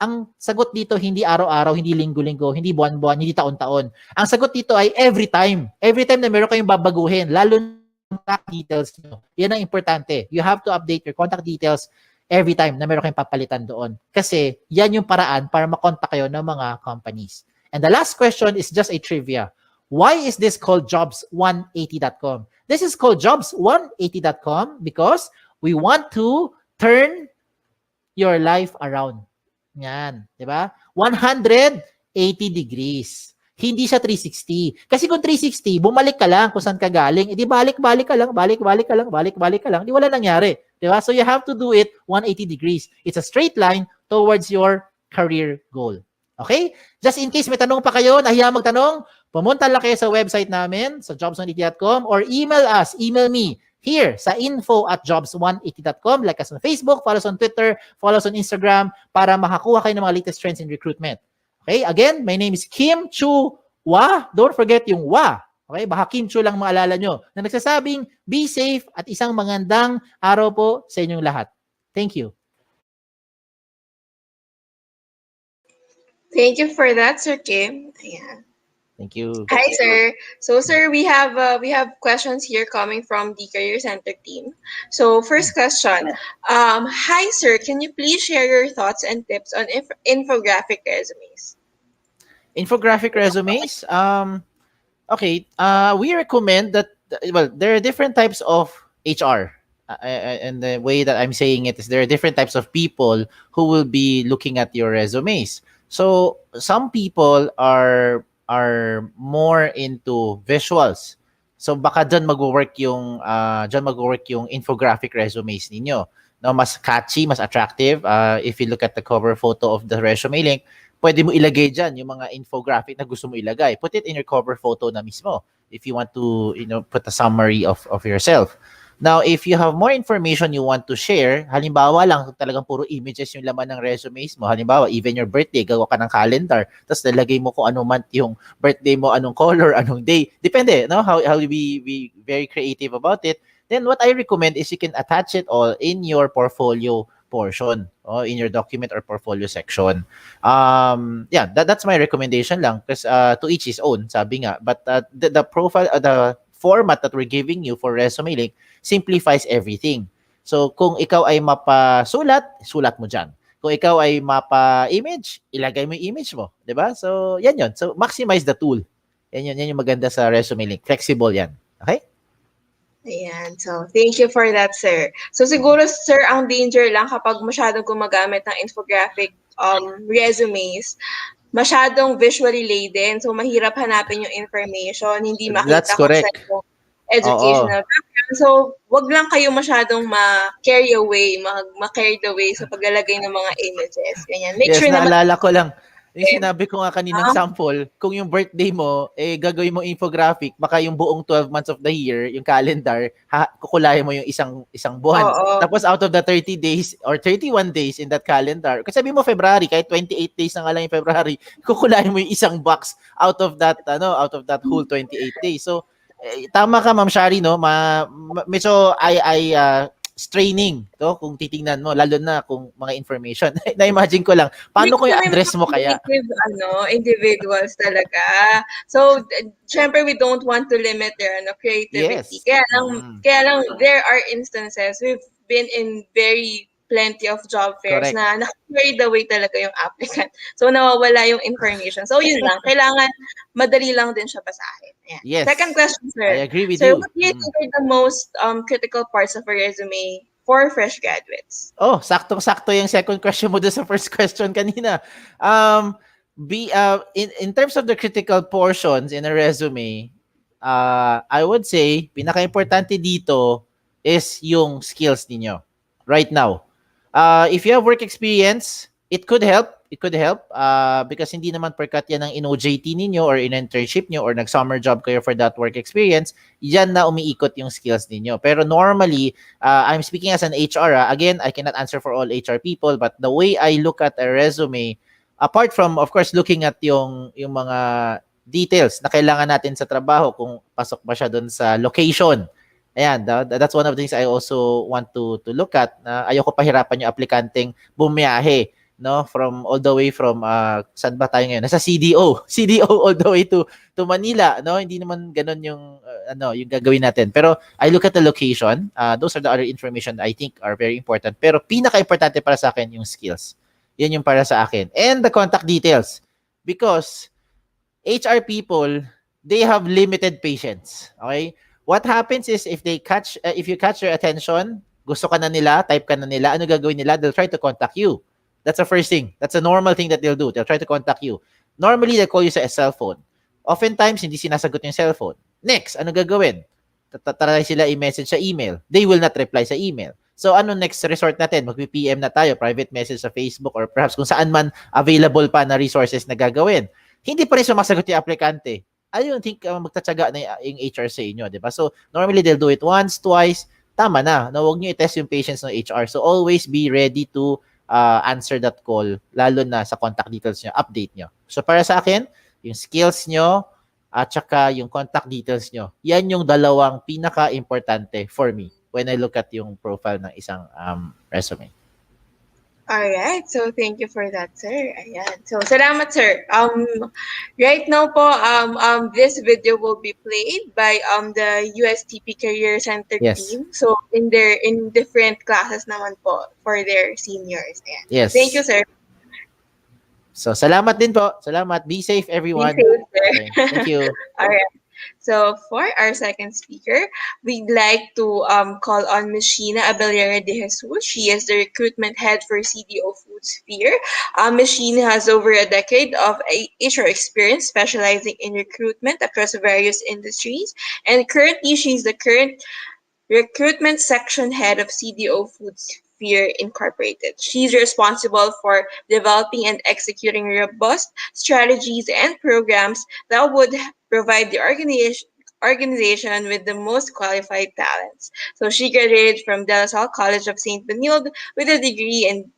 Ang sagot dito, hindi araw-araw, hindi linggo-linggo, hindi buwan-buwan, hindi taon-taon. Ang sagot dito ay every time. Every time na meron kayong babaguhin, lalo na contact details nyo. Yan ang importante. You have to update your contact details every time na meron kayong papalitan doon. Kasi yan yung paraan para makontak kayo ng mga companies. And the last question is just a trivia. Why is this called jobs180.com? This is called jobs180.com because we want to turn your life around. Yan, di ba? 180 degrees. Hindi siya 360. Kasi kung 360, bumalik ka lang kung saan ka galing. Di balik-balik ka lang, balik-balik ka lang, balik-balik ka lang. Di wala nangyari. Di ba? So you have to do it 180 degrees. It's a straight line towards your career goal. Okay? Just in case may tanong pa kayo, nahiya magtanong, pumunta lang kayo sa website namin, sa jobs180.com, or email me here sa info@jobs180.com. Like us on Facebook, follow us on Twitter, follow us on Instagram para makakuha kayo ng mga latest trends in recruitment. Okay? Again, my name is Kim Chu Wa. Don't forget yung Wa. Okay? Baka Kim Chu lang maalala nyo. Na nagsasabing, be safe at isang magandang araw po sa inyong lahat. Thank you. Thank you for that, Sir Kim. Ayan. Thank you. Hi, sir. So, sir, we have questions here coming from the Career Center team. So, first question. Hi, sir. Can you please share your thoughts and tips on infographic resumes? Infographic resumes. Okay. We recommend that. Well, there are different types of HR. and the way that I'm saying it is there are different types of people who will be looking at your resumes. So some people are more into visuals. So baka dyan magwo-work yung infographic resumes ninyo. No, mas catchy, mas attractive. If you look at the cover photo of the resume link, pwede mo ilagay dyan yung mga infographic na gusto mo ilagay. Put it in your cover photo na mismo if you want to, put a summary of yourself. Now, if you have more information you want to share, halimbawa lang, talagang puro images yung laman ng resumes mo. Halimbawa, even your birthday, gawa ka ng calendar, tapos nalagay mo kung anong month yung birthday mo, anong color, anong day. Depende, no? How we be very creative about it. Then what I recommend is you can attach it all in your portfolio portion, or in your document or portfolio section. Yeah, that's my recommendation lang, because to each his own, sabi nga. But the profile, the format that we're giving you for resume link simplifies everything. So kung ikaw ay mapasulat, sulat mo dyan. Kung ikaw ay mapa-image, ilagay mo yung image mo, 'di ba? So yan 'yon. So maximize the tool. Yan yung maganda sa resume link. Flexible yan. Okay? Ayan. So, thank you for that, sir. So, siguro, sir, ang danger lang kapag masyadong gumagamit ng infographic resumes, masyadong visually laden. So, mahirap hanapin yung information, hindi That's makita kung saan correct. yung Oo. educational background. So, wag lang kayo masyadong ma-carry away, ma-carried away sa paglalagay ng mga images. Ganyan. Make Yes, sure naman naalala ko lang. Yung sinabi ko nga kaninang ah, sample, kung yung birthday mo, gagawin mo infographic, baka yung buong 12 months of the year, yung calendar, kukulayan mo yung isang buwan. oo. Tapos out of the 30 days or 31 days in that calendar, kasi sabi mo February, kahit 28 days na nga lang yung February, kukulayan mo yung isang box out of that whole 28 days. So, tama ka, Ma'am Shari, no? Medyo straining to kung titingnan mo, lalo na kung mga information. Na-imagine ko lang, paano ko Kasi yung may address mga mo kaya? creative, individuals talaga. So, syempre, we don't want to limit their creativity. Yes. Mm-mm. Kaya lang, there are instances, we've been in very plenty of job fairs Correct. na naka-carried away talaga yung applicant. So, nawawala yung information. So, yun lang. Kailangan, madali lang din siya basahin. Ayan. Second Yes. question, I sir. agree with Sir, you. what do you think are the most critical parts of a resume for fresh graduates? Oh, saktong-sakto yung second question mo doon sa first question kanina. Um, in terms of the critical portions in a resume, I would say pinaka-importante dito is yung skills ninyo right now. If you have work experience, it could help. It could help because hindi naman perkat yan ng in-OJT ninyo or in-internship nyo or nag-summer job kayo for that work experience. Yan na umiikot yung skills ninyo. Pero normally, I'm speaking as an HR. Again, I cannot answer for all HR people, but the way I look at a resume, apart from, of course, looking at yung mga details na kailangan natin sa trabaho, kung pasok ba siya doon sa location. Ayan, that's one of the things I also want to look at. Ayoko pahirapan yung aplikanteng bumiyahe, no, from all the way from saan ba tayo ngayon? Nasa CDO all the way to Manila, no? Hindi naman ganoon yung yung gagawin natin. Pero I look at the location. Those are the other information I think are very important. Pero pinaka-importante para sa akin yung skills. Yan yung para sa akin. And the contact details. Because HR people, they have limited patience. Okay? What happens is if you catch their attention, gusto ka na nila, type ka na nila, ano gagawin nila? They'll try to contact you. That's the first thing. That's a normal thing that they'll do. They'll try to contact you. Normally, they'll call you sa cell phone. Oftentimes, hindi sinasagot yung cellphone. Next, ano gagawin? Try sila i-message sa email. They will not reply sa email. So, ano next resort natin? Mag-PM na tayo, private message sa Facebook or perhaps kung saan man available pa na resources na gagawin. Hindi pa rin sumasagot yung aplikante. I don't think magtatsaga na yung HR sa inyo, di ba? So, normally, they'll do it once, twice, tama na. No, huwag nyo i-test yung patience ng HR. So, always be ready to answer that call, lalo na sa contact details nyo, update nyo. So, para sa akin, yung skills nyo, at saka yung contact details nyo, yan yung dalawang pinaka-importante for me when I look at yung profile ng isang resume. Alright, so thank you for that, sir. Ayan. So, salamat, sir. Right now po, this video will be played by the USTP Career Center Yes. team. So, in different classes naman po for their seniors. Ayan. Yes. Thank you, sir. So, salamat din po. Salamat. Be safe, Be everyone. safe, sir. Okay. Thank you. Alright. So for our second speaker, we'd like to call on Ms. Sheena Abellera de Jesus. She is the recruitment head for CDO Food Sphere. Ms. Sheena has over a decade of HR experience specializing in recruitment across various industries, and currently she's the current Recruitment Section Head of CDO Foodsphere Incorporated. She's responsible for developing and executing robust strategies and programs that would provide the organization with the most qualified talents. So she graduated from De La Salle College of St. Benilde with a degree in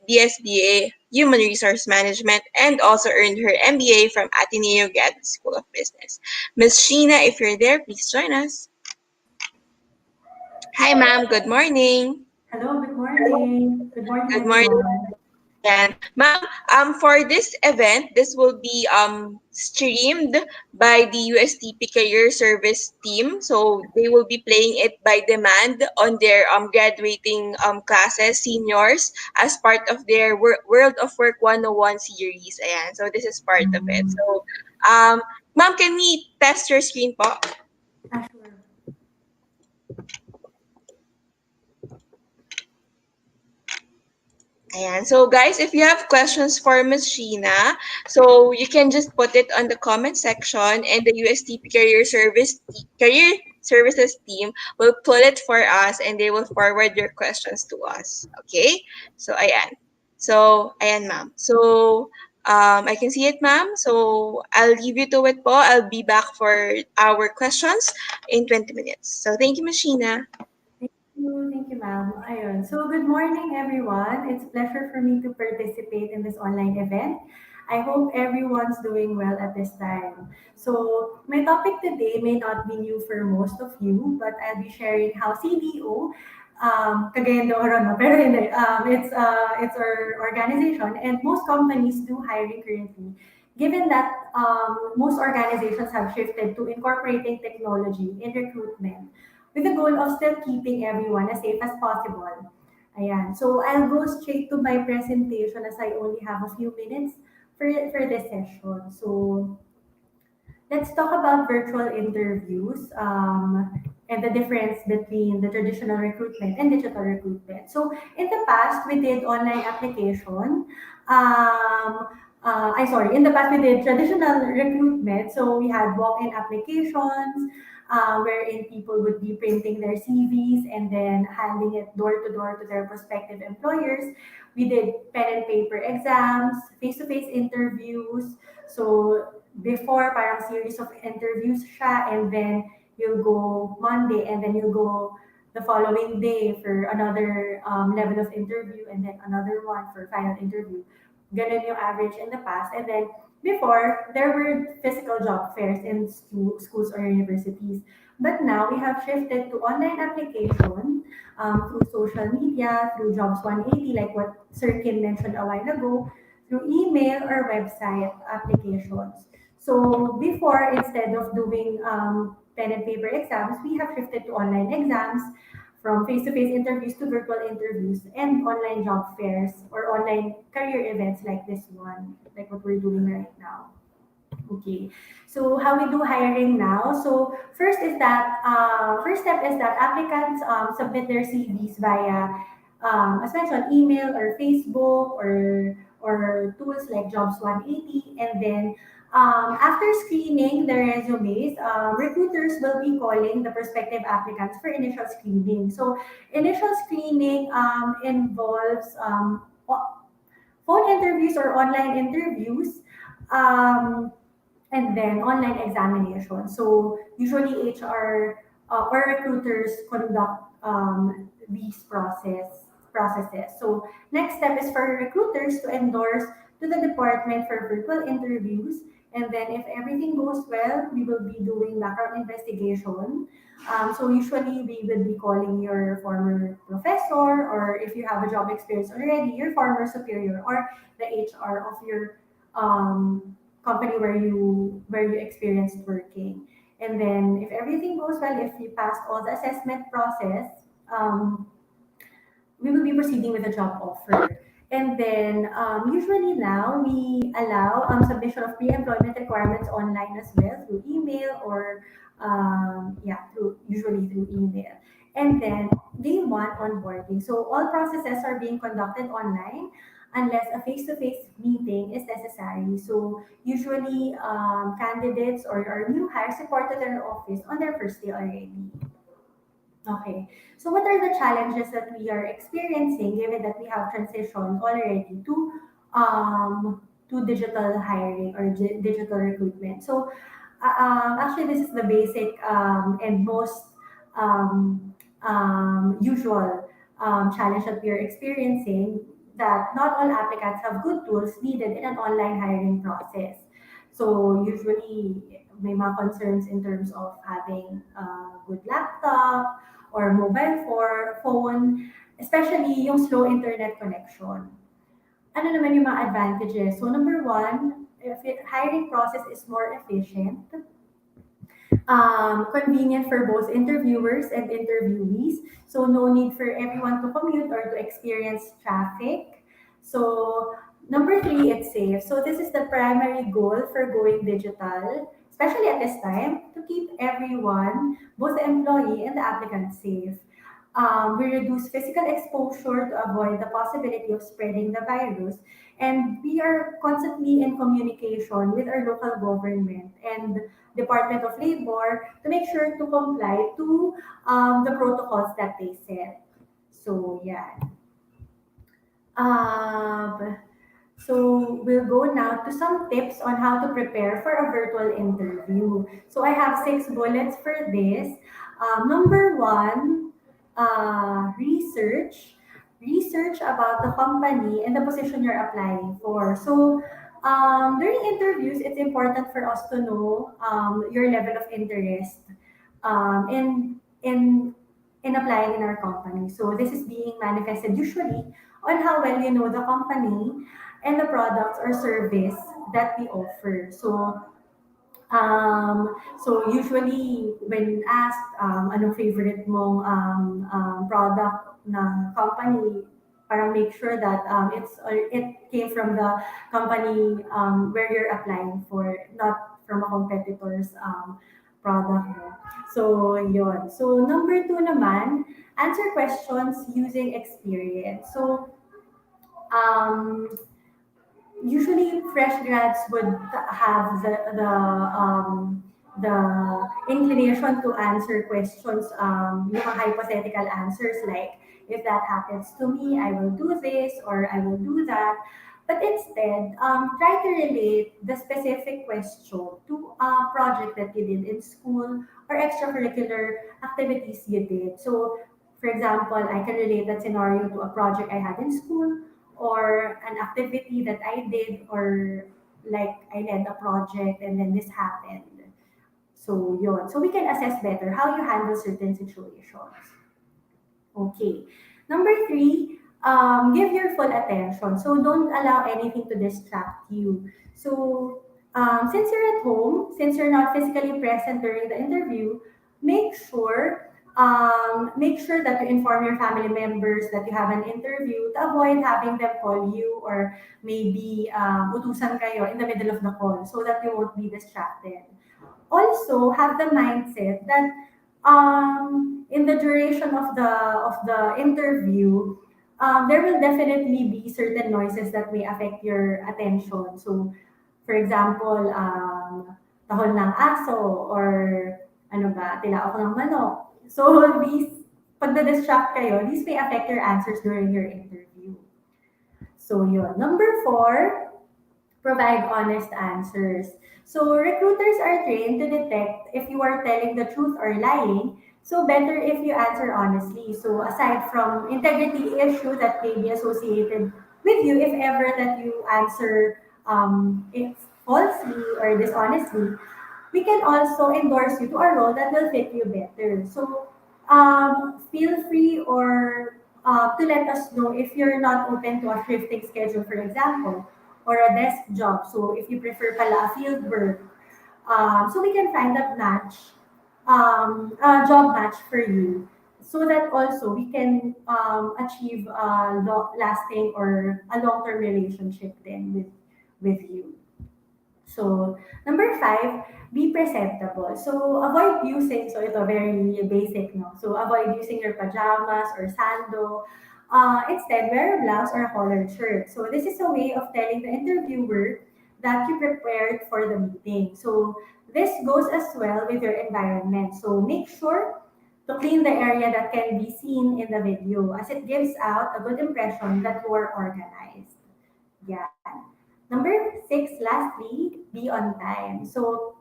BSBA Human Resource Management and also earned her MBA from Ateneo Graduate School of Business. Miss Sheena, if you're there, please join us. Hi, ma'am. Good morning. Hello, good morning. Good morning, Good morning. everyone. And ma'am, for this event, this will be streamed by the USTP Career Service team. So they will be playing it by demand on their graduating classes, seniors, as part of their World of Work 101 series. Ayan. So this is part of it. Mm, So ma'am, can we test your screen po? sure. Ayan. So guys, if you have questions for Ms. Sheena, so you can just put it on the comment section and the USTP Career Services team will pull it for us and they will forward your questions to us. Okay? So ayan. Ayan ma'am. I can see it ma'am. So I'll leave you to it po. I'll be back for our questions in 20 minutes. So thank you, Ms. Sheena. Thank you, ma'am. Ayun. So, good morning, everyone. It's a pleasure for me to participate in this online event. I hope everyone's doing well at this time. So, my topic today may not be new for most of you, but I'll be sharing how CDO, Cagayan de Oro, no? Pero hindi, it's our organization, and most companies do hiring currently. Given that most organizations have shifted to incorporating technology in recruitment, with the goal of still keeping everyone as safe as possible. Ayan. So I'll go straight to my presentation as I only have a few minutes for this session. So let's talk about virtual interviews and the difference between the traditional recruitment and digital recruitment. So in the past, we did online application. In the past we did traditional recruitment. So we had walk-in applications wherein people would be printing their CVs and then handing it door to door to their prospective employers. We did pen and paper exams, face-to-face interviews. So before parang series of interviews siya and then you'll go Monday and then you'll go the following day for another level of interview and then another one for final interview. Ganun yung average in the past. And then before, there were physical job fairs in schools or universities. But now we have shifted to online application through social media, through Jobs 180, like what Sir Kim mentioned a while ago, through email or website applications. So before, instead of doing pen and paper exams, we have shifted to online exams from face-to-face interviews to virtual interviews and online job fairs or online career events like this one, like what we're doing right now. Okay. So how we do hiring now? So first step is that applicants submit their CVs via, as mentioned, email or Facebook or tools like Jobs 180, and then after screening their resumes, recruiters will be calling the prospective applicants for initial screening. So initial screening involves phone interviews or online interviews. And then online examination. So usually HR or recruiters conduct these processes. So next step is for recruiters to endorse to the department for virtual interviews. And then if everything goes well, we will be doing background investigation. So usually we will be calling your former professor, or if you have a job experience already, your former superior or the HR of your company where you experienced working. And then if everything goes well, if you passed all the assessment process, we will be proceeding with the job offer. And then usually now we allow submission of pre-employment requirements online as well through email or yeah, usually through email. And then day one onboarding. So all processes are being conducted online unless a face-to-face meeting is necessary. So usually candidates or new hires report to their office on their first day already. Okay. So what are the challenges that we are experiencing given that we have transitioned already to digital hiring or digital recruitment? So actually this is the basic and most usual challenge that we are experiencing, that not all applicants have good tools needed in an online hiring process. So usually may mga concerns in terms of having a good laptop or mobile phone, especially yung slow internet connection. Ano naman yung mga advantages? So number one, if hiring process is more efficient, convenient for both interviewers and interviewees. So no need for everyone to commute or to experience traffic. So number three, it's safe. So this is the primary goal for going digital, especially at this time, to keep everyone, both the employee and the applicant, safe. We reduce physical exposure to avoid the possibility of spreading the virus. And we are constantly in communication with our local government and Department of Labor to make sure to comply to the protocols that they set. So, yeah. Um, so we'll go now to some tips on how to prepare for a virtual interview. So I have 6 bullets for this. Number one, research. Research about the company and the position you're applying for. So during interviews, it's important for us to know your level of interest in in applying in our company. So this is being manifested usually on how well you know the company and the products or service that we offer. So usually when asked anong favorite mong product ng company, para make sure that it came from the company where you're applying for, not from a competitor's product. No? So yun. So number two naman, answer questions using experience. So um, usually fresh grads would have the inclination to answer questions, yung mga hypothetical answers like, if that happens to me, I will do this or I will do that. But instead, try to relate the specific question to a project that you did in school or extracurricular activities you did. So, for example, I can relate that scenario to a project I had in school or an activity that I did, or like I led a project and then this happened. So yun. So we can assess better how you handle certain situations. Okay. Number three, give your full attention. So don't allow anything to distract you. So since you're at home, since you're not physically present during the interview, make sure that you inform your family members that you have an interview to avoid having them call you or maybe utusan kayo in the middle of the call so that you won't be distracted. Also have the mindset that in the duration of the interview, there will definitely be certain noises that may affect your attention. So, for example, tahol ng aso or ano ba, tilaok ng manok. So, these, pag na-distract kayo, these may affect your answers during your interview. So, yun. Number four, provide honest answers. So recruiters are trained to detect if you are telling the truth or lying. So better if you answer honestly. So aside from integrity issue that may be associated with you, if ever that you answer if falsely or dishonestly, we can also endorse you to a role that will fit you better. So feel free or to let us know if you're not open to a shifting schedule, for example, or a desk job. So if you prefer pala a field work, so we can find a job match for you. so that also we can achieve a lasting or a long-term relationship then with you. So, number five, be presentable. So, avoid using, so ito very basic, no? So, avoid using your pajamas or sando. Instead, wear a blouse or a collared shirt. So, this is a way of telling the interviewer that you prepared for the meeting. So, this goes as well with your environment. So, make sure to clean the area that can be seen in the video as it gives out a good impression that you are organized. Yeah. Number six, lastly, be on time. So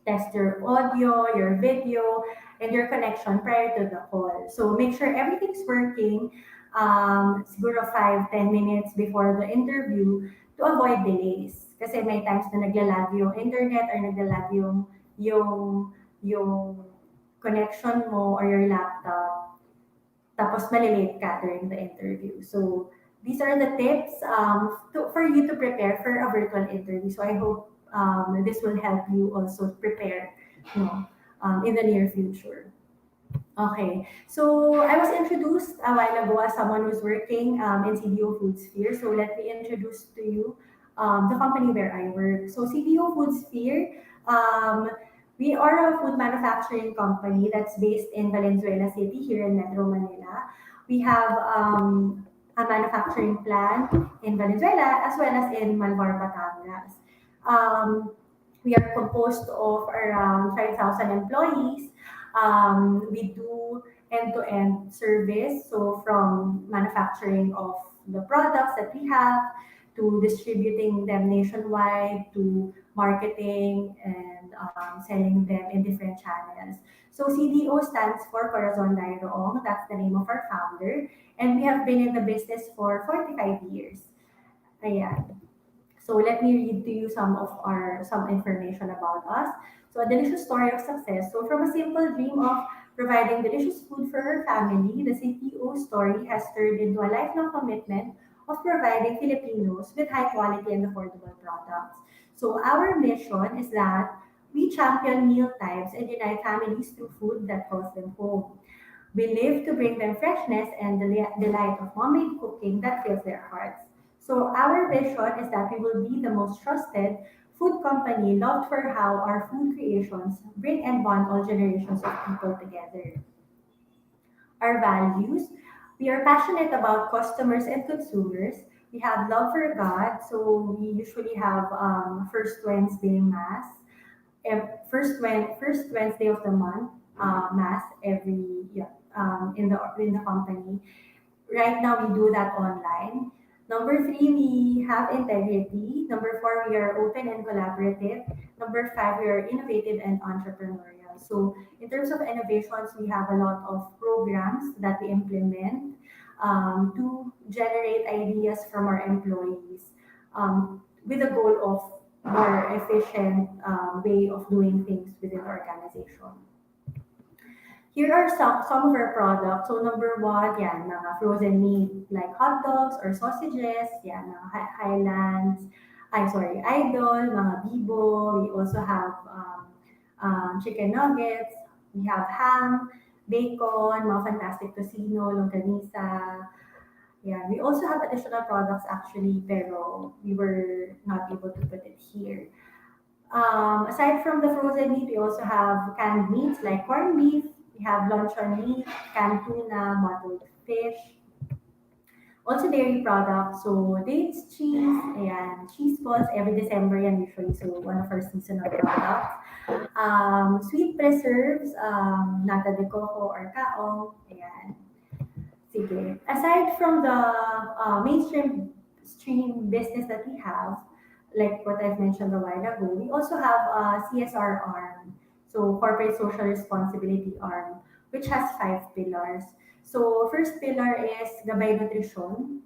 test your audio, your video, and your connection prior to the call. So make sure everything's working. Siguro 5, 10 minutes before the interview to avoid delays. Kasi may times na naglalag yung internet or naglalag yung connection mo or your laptop tapos malilate ka during the interview. So, these are the tips for you to prepare for a virtual interview. So, I hope this will help you also prepare you know, in the near future. Okay, so I was introduced a while ago as someone who's working in CDO Food Sphere. So let me introduce to you the company where I work. So CDO Food Sphere, we are a food manufacturing company that's based in Valenzuela City here in Metro Manila. We have a manufacturing plant in Valenzuela as well as in Malvar, Batangas. Um, we are composed of around 5,000 employees. We do end-to-end service, so from manufacturing of the products that we have to distributing them nationwide to marketing and selling them in different channels. So CDO stands for Corazon Dairoong. That's the name of our founder. And we have been in the business for 45 years. Ayan. So let me read to you some information about us. So a delicious story of success. So from a simple dream of providing delicious food for her family, the CPO story has turned into a lifelong commitment of providing Filipinos with high quality and affordable products. So our mission is that we champion meal types and unite families through food that calls them home. We live to bring them freshness and the delight of homemade cooking that fills their hearts. So our vision is that we will be the most trusted food company loved for how our food creations bring and bond all generations of people together. Our values, we are passionate about customers and consumers. We have love for God, so we usually have first Wednesday mass, first Wednesday of the month mass every yeah, in the company. Right now, we do that online. Number three, we have integrity. Number four, we are open and collaborative. Number five, we are innovative and entrepreneurial. So, in terms of innovations, we have a lot of programs that we implement to generate ideas from our employees with the goal of more efficient way of doing things within the organization. Here are some of our products. So number one, yan, mga frozen meat like hot dogs or sausages, yan, mga Highlands, Idol, mga Bibo. We also have chicken nuggets. We have ham, bacon, mga fantastic tocino, longganisa. Yeah, we also have additional products actually, pero we were not able to put it here. Aside from the frozen meat, we also have canned meats like corned beef. We have luncheon meat, canned tuna, mottled fish. Also dairy products, so dates, cheese, and cheese balls every December yan usually. So one of our seasonal products. Sweet preserves, nata de coco or kaong. Ayan. Sige. Aside from the mainstream stream business that we have, like what I've mentioned a while ago, we also have a CSR arm, so corporate social responsibility arm, which has 5 pillars. So first pillar is Gabay Nutrition.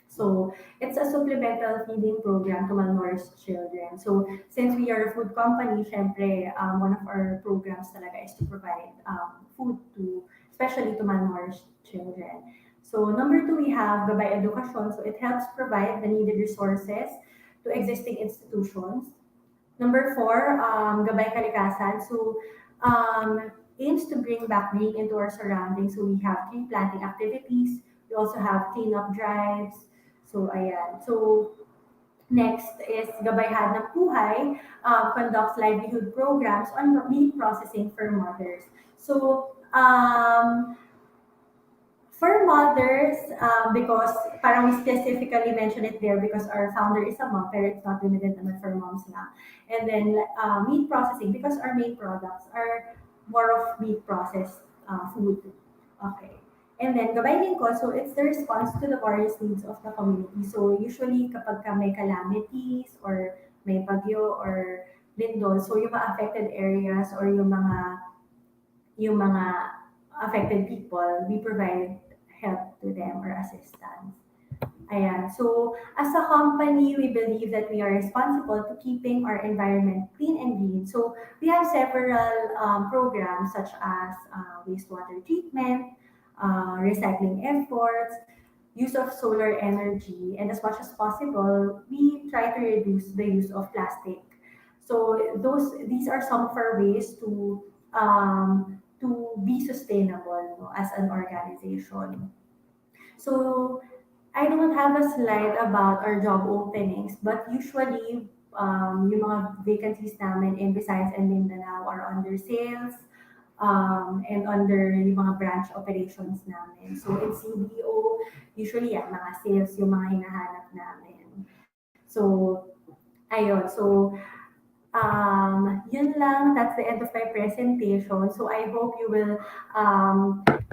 So it's a supplemental feeding program to malnourished children. So since we are a food company, syempre, one of our programs talaga is to provide food to, especially to malnourished children. So number two, we have Gabay Education. So it helps provide the needed resources to existing institutions. Number four, Gabay Kalikasan. So aims to bring back green into our surroundings. So we have tree planting activities. We also have cleanup drives. So ayan. So next is Gabayhan ng Buhay, conducts livelihood programs on meat processing for mothers. So for mothers, because parang we specifically mention it there because our founder is a mom, pero it's not limited naman for moms na. And then meat processing because our main products are more of meat processed food. Okay. And then gabay lingkod, so it's the response to the various needs of the community. So usually kapag ka may calamities or may bagyo or lindol, so yung mga affected areas or yung mga affected people, we provide help to them or assistance. Ayan. So, as a company, we believe that we are responsible to keeping our environment clean and green. So, we have several programs such as wastewater treatment, recycling efforts, use of solar energy, and as much as possible, we try to reduce the use of plastic. So these are some of our ways to be sustainable, no, as an organization. So I don't have a slide about our job openings, but usually yung mga vacancies namin in Visayas and Mindanao are under sales, and under yung mga branch operations namin. So in CDO, usually yan, mga sales yung mga hinahanap namin. So, ayun. So, yun lang. That's the end of my presentation. So I hope you will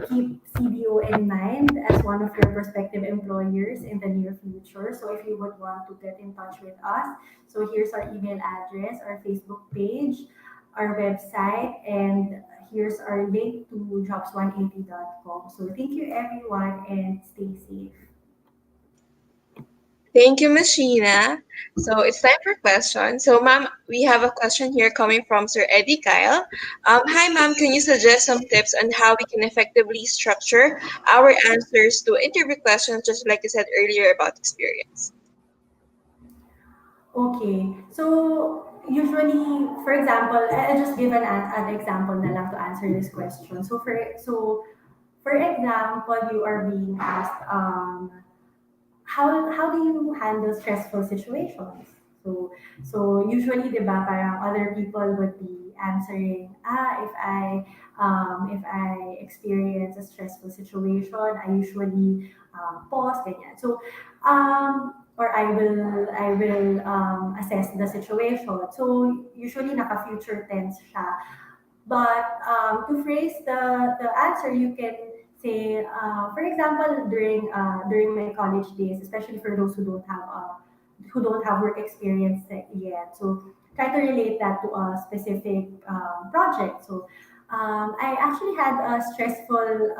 keep CDO in mind as one of your prospective employers in the near future. So if you would want to get in touch with us, so here's our email address, our Facebook page, our website, and here's our link to jobs180.com. So thank you everyone and stay safe. Thank you, Ms. Sheena. So it's time for questions. So, ma'am, we have a question here coming from Sir Eddie Kyle. Hi, ma'am. Can you suggest some tips on how we can effectively structure our answers to interview questions, just like you said earlier about experience? Okay. So usually, for example, I'll just give an example na lang to answer this question. For example, you are being asked, how do you handle stressful situations? So usually, di ba, parang other people would be answering, if I experience a stressful situation, I usually pause, ganyan. So, or I will assess the situation. So usually naka-future tense siya. But to phrase the answer, you can say, for example, during my college days, especially for those who don't have work experience yet. So try to relate that to a specific project. So I actually had a stressful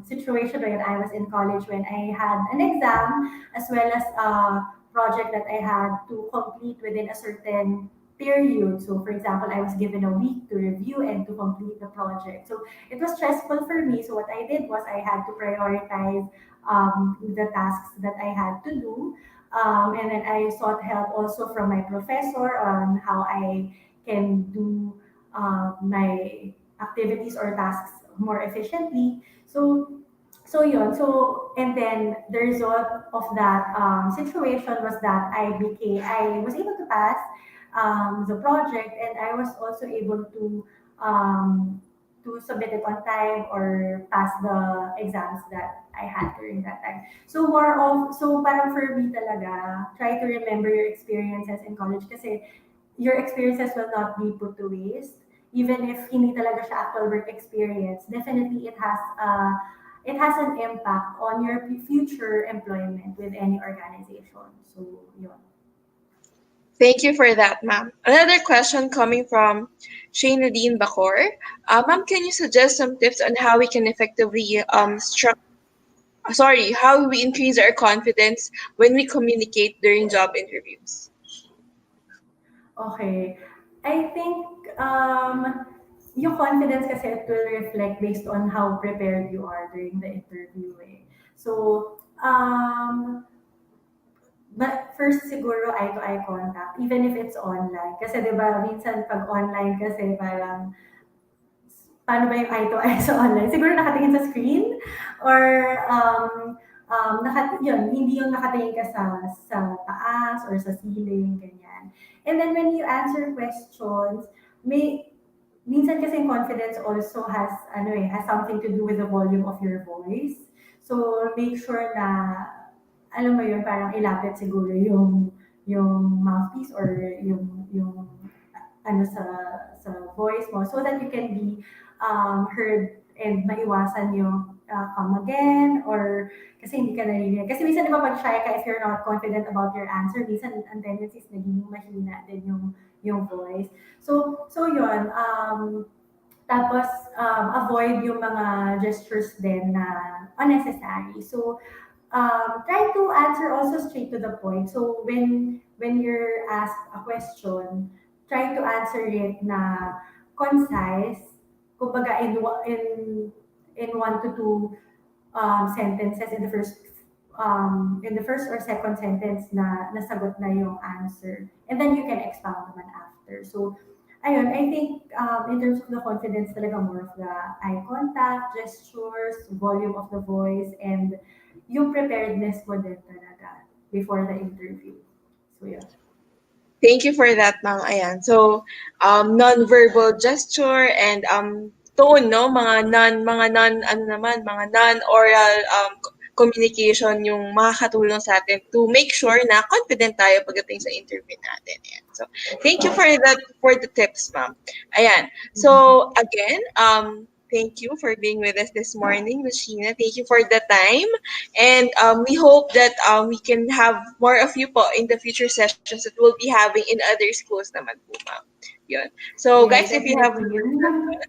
situation when I was in college when I had an exam as well as a project that I had to complete within a certain period. So, for example, I was given a week to review and to complete the project. So, it was stressful for me. So, what I did was I had to prioritize the tasks that I had to do. And then I sought help also from my professor on how I can do my activities or tasks more efficiently. So yun. So and then the result of that situation was that I was able to pass the project, and I was also able to submit it on time or pass the exams that I had during that time. So parang for me talaga, try to remember your experiences in college kasi your experiences will not be put to waste. Even if hindi talaga siya actual work experience, definitely it has an impact on your future employment with any organization. So, yun. Thank you for that, ma'am. Another question coming from Shainuddin Bakor. Ma'am, can you suggest some tips on how we can effectively how we increase our confidence when we communicate during job interviews? Okay. I think yung confidence kasi it will reflect based on how prepared you are during the interview. Eh. So, but first siguro eye-to-eye contact, even if it's online. Kasi 'di ba minsan pag online kasi paano ba yung eye to eye sa online? Siguro nakatingin sa screen or yun, hindi yung nakatingin ka sa taas or sa ceiling, ganyan. And then when you answer questions, may minsan kasi confidence also has something to do with the volume of your voice. So make sure na alam mo yun, parang ilapit siguro yung mouthpiece or yung ano sa voice mo so that you can be heard and maiwasan yung come again or kasi hindi ka narinig. Kasi minsan di ba pag shy ka if you're not confident about your answer, minsan ang tendency is naging mahina din yung voice. So yun, tapos avoid yung mga gestures din na unnecessary. So try to answer also straight to the point. So when you're asked a question, try to answer it na concise. Kumbaga in one to two sentences in the first or second sentence na nasagot na yung answer. And then you can expound naman after. So ayun, I think in terms of the confidence talaga more of the eye contact, gestures, volume of the voice, and yung preparedness mo din talaga before the interview. So yeah. Thank you for that, ma'am. Ayan. So, non-verbal gesture and tone, no? Ano naman, mga non-oral communication yung makakatulong sa atin to make sure na confident tayo pagdating sa interview natin. Ayan. So, thank you for the tips, ma'am. Ayan. So, again, thank you for being with us this morning, Ms. Sheena. Thank you for the time. And we hope that we can have more of you po in the future sessions that we'll be having in other schools naman po, ma'am. Yun. So, Yes, guys, if you have definitely.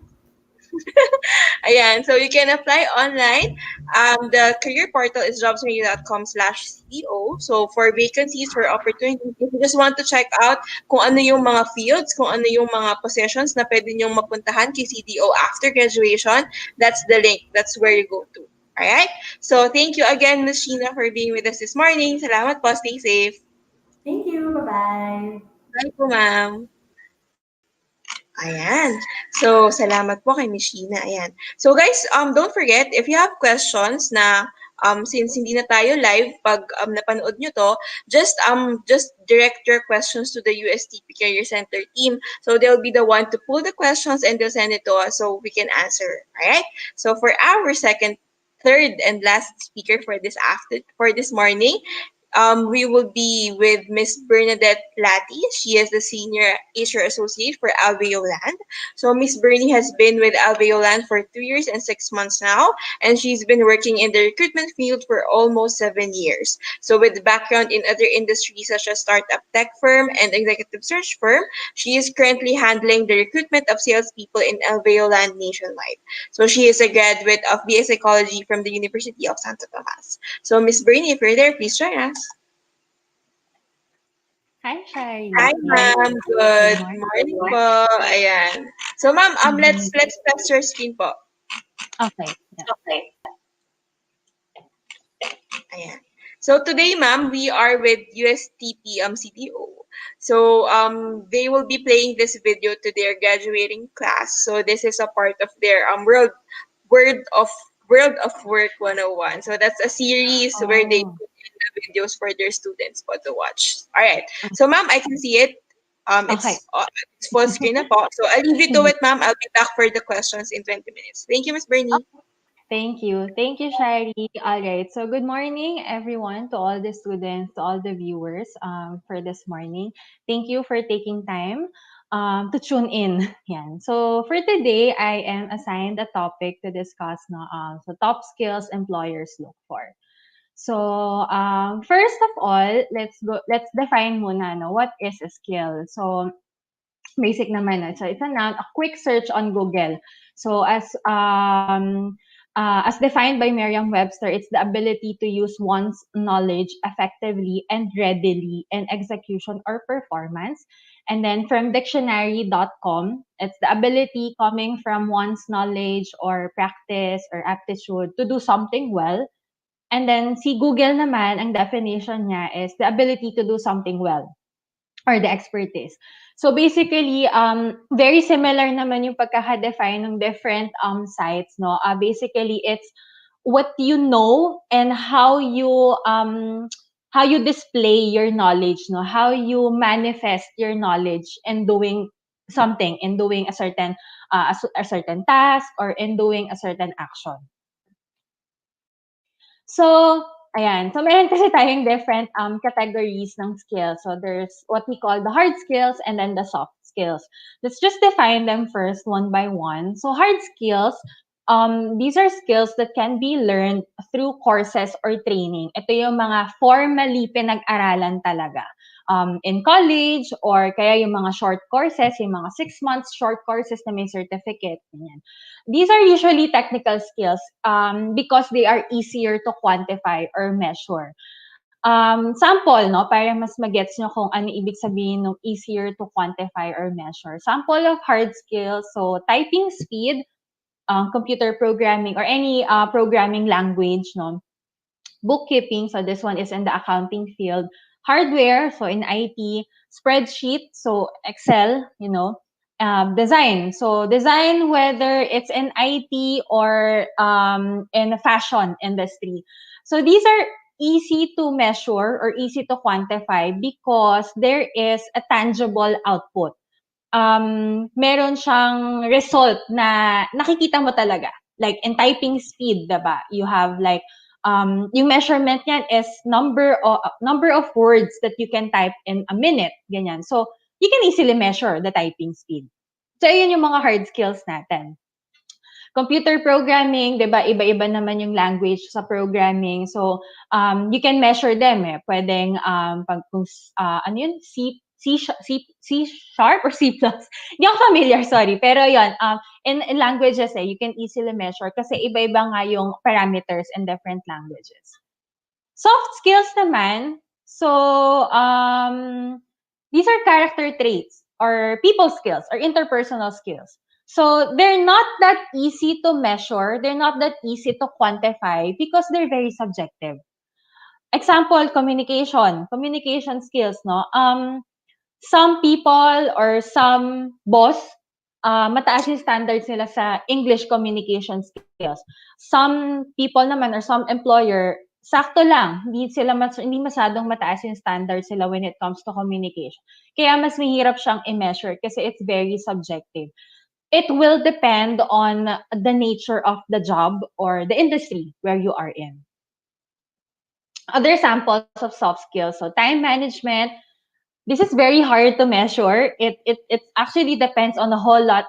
Ayan, so you can apply online. The career portal is jobsradio.com/ceo. So for vacancies, for opportunities, if you just want to check out kung ano yung mga fields, kung ano yung mga positions na pwede niyong mapuntahan kay CDO after graduation, that's the link. That's where you go to. Alright? So thank you again, Ms. Sheena, for being with us this morning. Salamat po. Stay safe. Thank you. Bye-bye. Bye po, ma'am. Ayan. So, salamat po kay Miss Sheena. Ayan. So, guys, don't forget, if you have questions na since hindi na tayo live pag napanood nyo to, just direct your questions to the USTP Career Center team. So, they'll be the one to pull the questions and they'll send it to us so we can answer. Alright? So, for our third and last speaker for this morning, we will be with Miss Bernadette Lati. She is the Senior HR Associate for Alveoland. So Miss Bernie has been with Alveoland for 2 years and 6 months now, and she's been working in the recruitment field for almost 7 years. So with background in other industries such as startup tech firm and executive search firm, she is currently handling the recruitment of salespeople in Alveoland nationwide. So she is a graduate of BA Psychology from the University of Santo Tomas. So Miss Bernie, if you're there, please join us. Hi, Shari. Hi, ma'am. Good Good morning morning. po. Ayan. So, ma'am, let's Mhm. test your screen po. Okay. Yeah. Okay. Ayan. So today, ma'am, we are with USTP CTO. So they will be playing this video to their graduating class. So this is a part of their World of World of Work 101. So that's a series where they Oh, put in the videos for their students po to watch. All right. So ma'am, I can see it. okay. It's full screen na po. So I'll leave you to Mhm. it, ma'am. I'll be back for the questions in 20 minutes. Thank you, Miss Bernie. Thank you. Thank you, Shari. All right. So, good morning, everyone, to all the students, to all the viewers for this morning. Thank you for taking time to tune in. Yan. So, for today, I am assigned a topic to discuss no, so top skills employers look for. So, first of all, let's define muna, no, what is a skill. So, basic naman. No? So, it's a noun, a quick search on Google. So, as defined by Merriam-Webster, it's the ability to use one's knowledge effectively and readily in execution or performance. And then from dictionary.com, it's the ability coming from one's knowledge or practice or aptitude to do something well. And then si Google naman, ang definition niya is the ability to do something well. or the expertise. So basically, very similar naman yung pagkaka-define ng different sites, no? Basically, it's what you know and how you display your knowledge, no? How you manifest your knowledge in doing something, in doing a certain a certain task or in doing a certain action. So, ayan. So, meron kasi tayong different categories ng skills. So, there's what we call the hard skills and then the soft skills. Let's just define them first one by one. So, hard skills, these are skills that can be learned through courses or training. Ito yung mga formally pinag-aralan talaga. In college or kaya yung mga short courses, yung mga 6 months short courses na may certificate. Ganyan. These are usually technical skills because they are easier to quantify or measure. Sample, no, para mas magets nyo kung ano ibig sabihin ng easier to quantify or measure. Sample of hard skills, so typing speed, computer programming, or any programming language, no, bookkeeping, so this one is in the accounting field, hardware, so in IT, spreadsheet, so Excel, design. So design, whether it's in IT or in the fashion industry. So these are easy to measure or easy to quantify because there is a tangible output. Meron siyang result na nakikita mo talaga. Like in typing speed, diba? You have like yung measurement niyan is number of words that you can type in a minute, ganyan. So you can easily measure the typing speed. So yun yung mga hard skills natin. Computer programming, 'di ba? Iba-iba naman yung language sa programming. So, you can measure them eh. Pwedeng pag kung ano yun, C sharp or C+. Hindi ako familiar, sorry. Pero yon, in languages you can easily measure kasi iba-iba nga yung parameters in different languages. Soft skills naman, so these are character traits or people skills or interpersonal skills. So they're not that easy to measure, they're not that easy to quantify because they're very subjective. Example, communication. Communication skills, no? Some people or some boss, mataas yung standards nila sa English communication skills. Some people naman or some employer, sakto lang. Hindi masyadong mataas yung standards sila when it comes to communication. Kaya mas mahirap siyang i-measure kasi it's very subjective. It will depend on the nature of the job or the industry where you are in. Other samples of soft skills. So time management, this is very hard to measure. It actually depends on a whole lot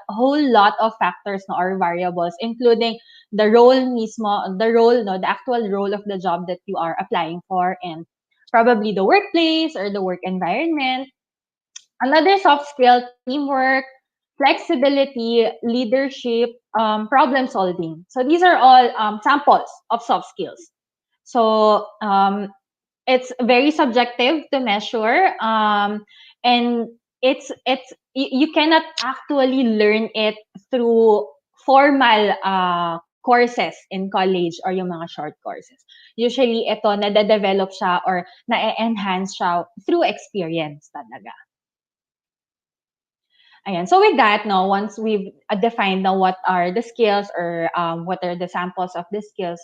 of factors, no, or variables, including the role mismo, the actual role of the job that you are applying for, and probably the workplace or the work environment. Another soft skill, teamwork, flexibility, leadership, problem solving. So these are all samples of soft skills. So it's very subjective to measure, and you cannot actually learn it through formal courses in college or yung mga short courses. Usually ito nade-develop siya or na-enhance siya through experience talaga. Ayan. So with that, no, once we've defined now what are the skills or what are the samples of the skills,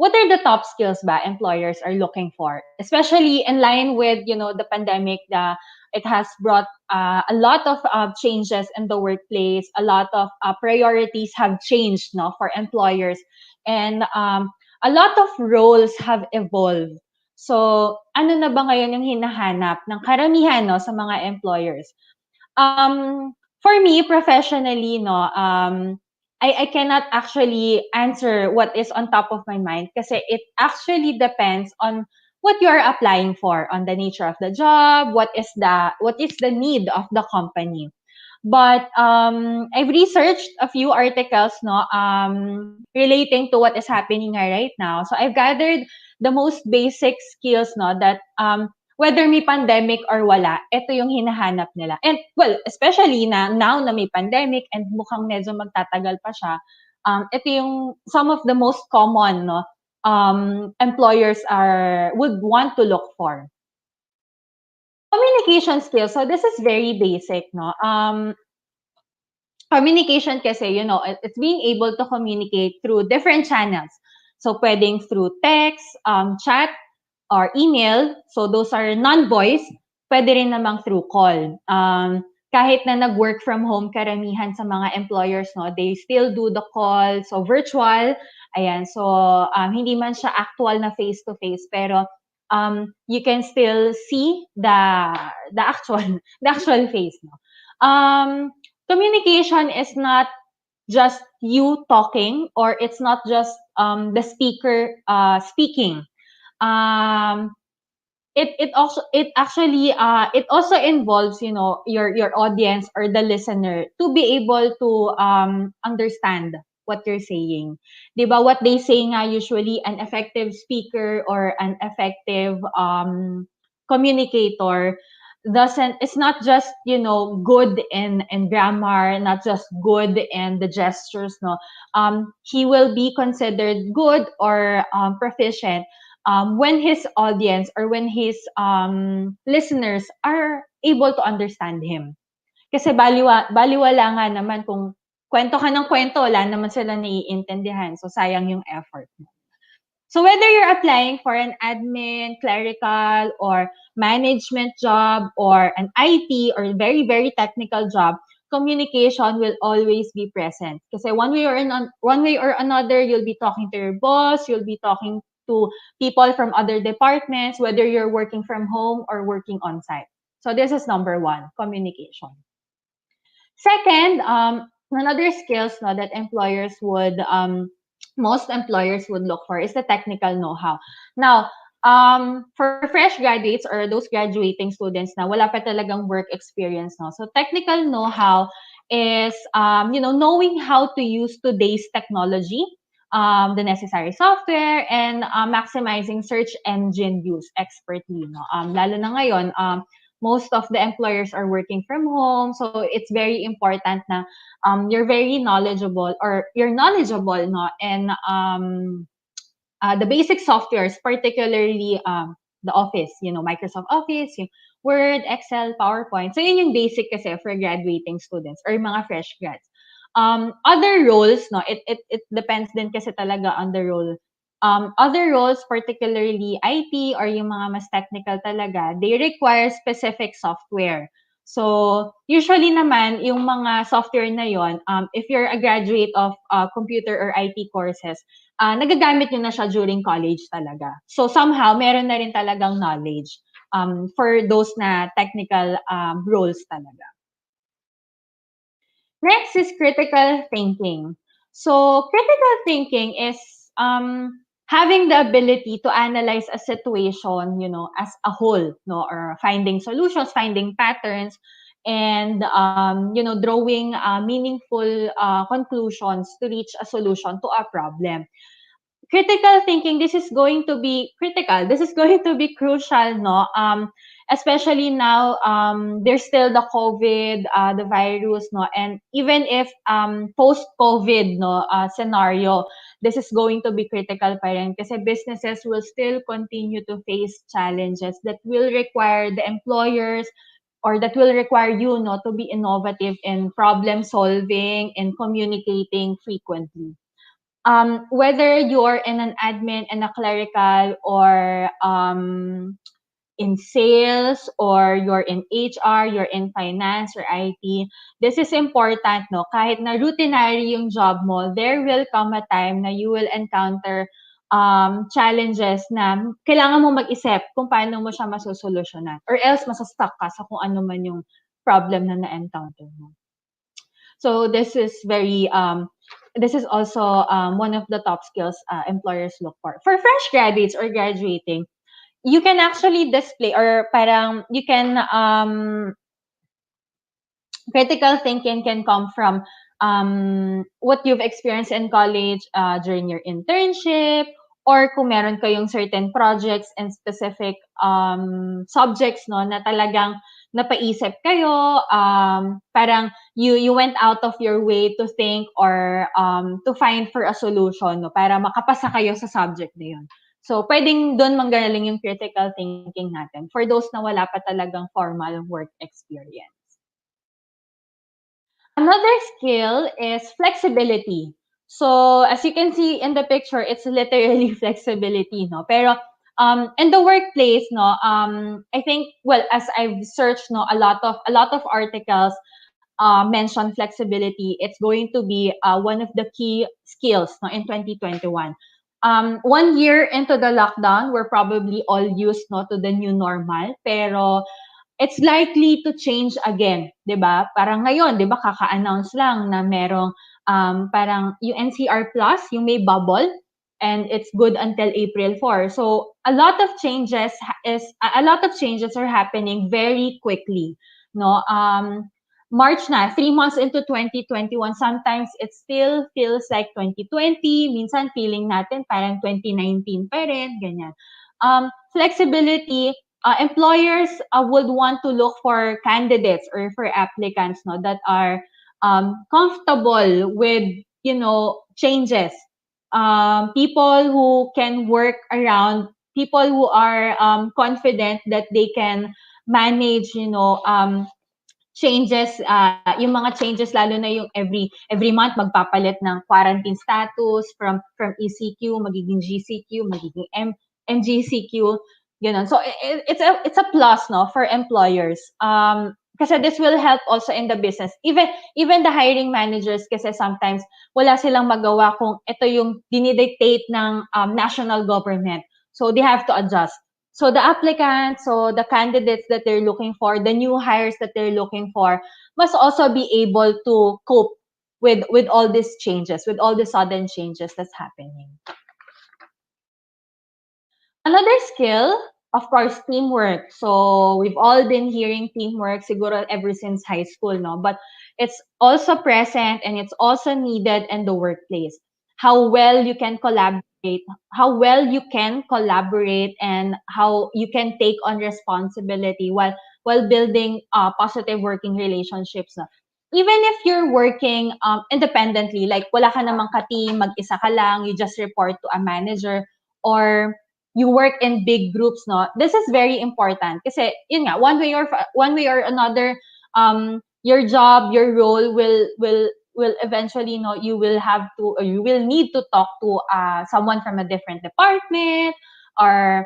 what are the top skills ba employers are looking for? Especially in line with, the pandemic, it has brought a lot of changes in the workplace. A lot of priorities have changed, no, for employers, and a lot of roles have evolved. So, ano na ba ngayon yung hinahanap ng karamihan, no, sa mga employers? For me, professionally, no, I cannot actually answer what is on top of my mind kasi it actually depends on what you are applying for, on the nature of the job, what is the need of the company. But I've researched a few articles, no, relating to what is happening right now. So I've gathered the most basic skills, no, that whether may pandemic or wala, ito yung hinahanap nila. And well, especially na now na may pandemic and mukhang medyo magtatagal pa siya, ito yung some of the most common, no, employers would want to look for. Communication skills. So this is very basic, no? Communication kasi, it's being able to communicate through different channels. So pwedeng through text, chat, or email. So those are non-voice. Pwede rin namang through call. Kahit na nag-work from home karamihan sa mga employers, no, they still do the call. So virtual. Ayan. So hindi man siya actual na face-to-face, pero you can still see the actual the actual face, no. Communication is not just you talking, or it's not just the speaker speaking. um it also involves, your audience or the listener to be able to understand what you're saying. 'Di ba, what they say nga, usually an effective speaker or an effective communicator doesn't it's not just, good in grammar, not just good in the gestures, no. He will be considered good or proficient when his audience or when his listeners are able to understand him. Kasi baliwala nga naman kung kwento ka ng kwento, wala naman sila naiintindihan. So, sayang yung effort mo. So, whether you're applying for an admin, clerical, or management job, or an IT, or very, very technical job, communication will always be present. Kasi one way or another, you'll be talking to your boss, you'll be talking to people from other departments, whether you're working from home or working on site. So this is number one, communication. Second, another skills, no, that most employers would look for is the technical know-how. Now, for fresh graduates or those graduating students na wala pa talagang work experience, no. So technical know-how is, knowing how to use today's technology, the necessary software, and maximizing search engine use expertly, no. Lalo na ngayon, most of the employers are working from home, so it's very important na you're knowledgeable, no, and the basic softwares, particularly the Office, Microsoft Office, yung Word, Excel, PowerPoint. So yun yung basic kasi for graduating students or mga fresh grads. Other roles, no, it depends din kasi talaga on the role. Other roles, particularly IT or yung mga mas technical talaga, they require specific software. So, usually naman, yung mga software na yon, if you're a graduate of computer or IT courses, nagagamit nyo na siya during college talaga. So, somehow, meron na rin talagang knowledge for those na technical roles talaga. Next is critical thinking. So, critical thinking is having the ability to analyze a situation, as a whole, no, or finding solutions, finding patterns, and drawing meaningful conclusions to reach a solution to a problem. Critical thinking, this is going to be critical. This is going to be crucial, no? Especially now, there's still the COVID, the virus, no? And even if post-COVID, no, scenario, this is going to be critical pa rin kasi businesses will still continue to face challenges that will require the employers or that will require you, no, to be innovative in problem solving and communicating frequently. Whether you're in an admin and a clerical, or in sales, or you're in HR, you're in finance or IT, this is important, no? Kahit na routinary yung job mo, there will come a time na you will encounter challenges na kailangan mo mag-isip kung paano mo siya masusolusyonan, or else masastuck ka sa kung ano man yung problem na na-encounter mo. So this is also one of the top skills employers look for. For fresh graduates or graduating, you can actually display, or parang you can critical thinking can come from what you've experienced in college during your internship, or kung meron kayong certain projects and specific subjects, no, na talagang napaisip kayo, parang you went out of your way to think or to find for a solution, no, para makapasa kayo sa subject na yun. So, pwedeng doon manggaling yung critical thinking natin for those na wala pa talagang formal work experience. Another skill is flexibility. So, as you can see in the picture, it's literally flexibility, no? Pero in the workplace, no, I think, well, as I've searched, no, a lot of articles mention flexibility. It's going to be one of the key skills, no, in 2021. 1 year into the lockdown, we're probably all used, no, to the new normal. Pero it's likely to change again, 'di ba? Parang ngayon, 'di ba, kaka-announce lang na merong parang yung NCR Plus, yung may bubble, and it's good until April 4. So a lot of changes are happening very quickly, no? March na, 3 months into 2021, sometimes it still feels like 2020, minsan feeling natin parang 2019 pa rin, ganyan. Flexibility, employers would want to look for candidates or for applicants, no, that are comfortable with, changes. People who can work around, people who are confident that they can manage, changes, yung mga changes, lalo na yung every month magpapalit ng quarantine status from ECQ magiging GCQ, magiging MGCQ, ganun. So it's a plus, no, for employers. Kasi this will help also in the business. Even the hiring managers, kasi sometimes wala silang magawa kung ito yung dinidictate ng national government. So they have to adjust. So the candidates that they're looking for, the new hires that they're looking for, must also be able to cope with all these changes, with all the sudden changes that's happening. Another skill, of course, teamwork. So we've all been hearing teamwork siguro ever since high school, no? But it's also present and it's also needed in the workplace. How well you can collaborate, and how you can take on responsibility while building positive working relationships. No? Even if you're working independently, like wala ka namang ka-team, mag-isa ka lang, you just report to a manager, or you work in big groups, no, this is very important kasi yun nga, one way or another, your job, your role will eventually, no, you will have to, or you will need to talk to someone from a different department, or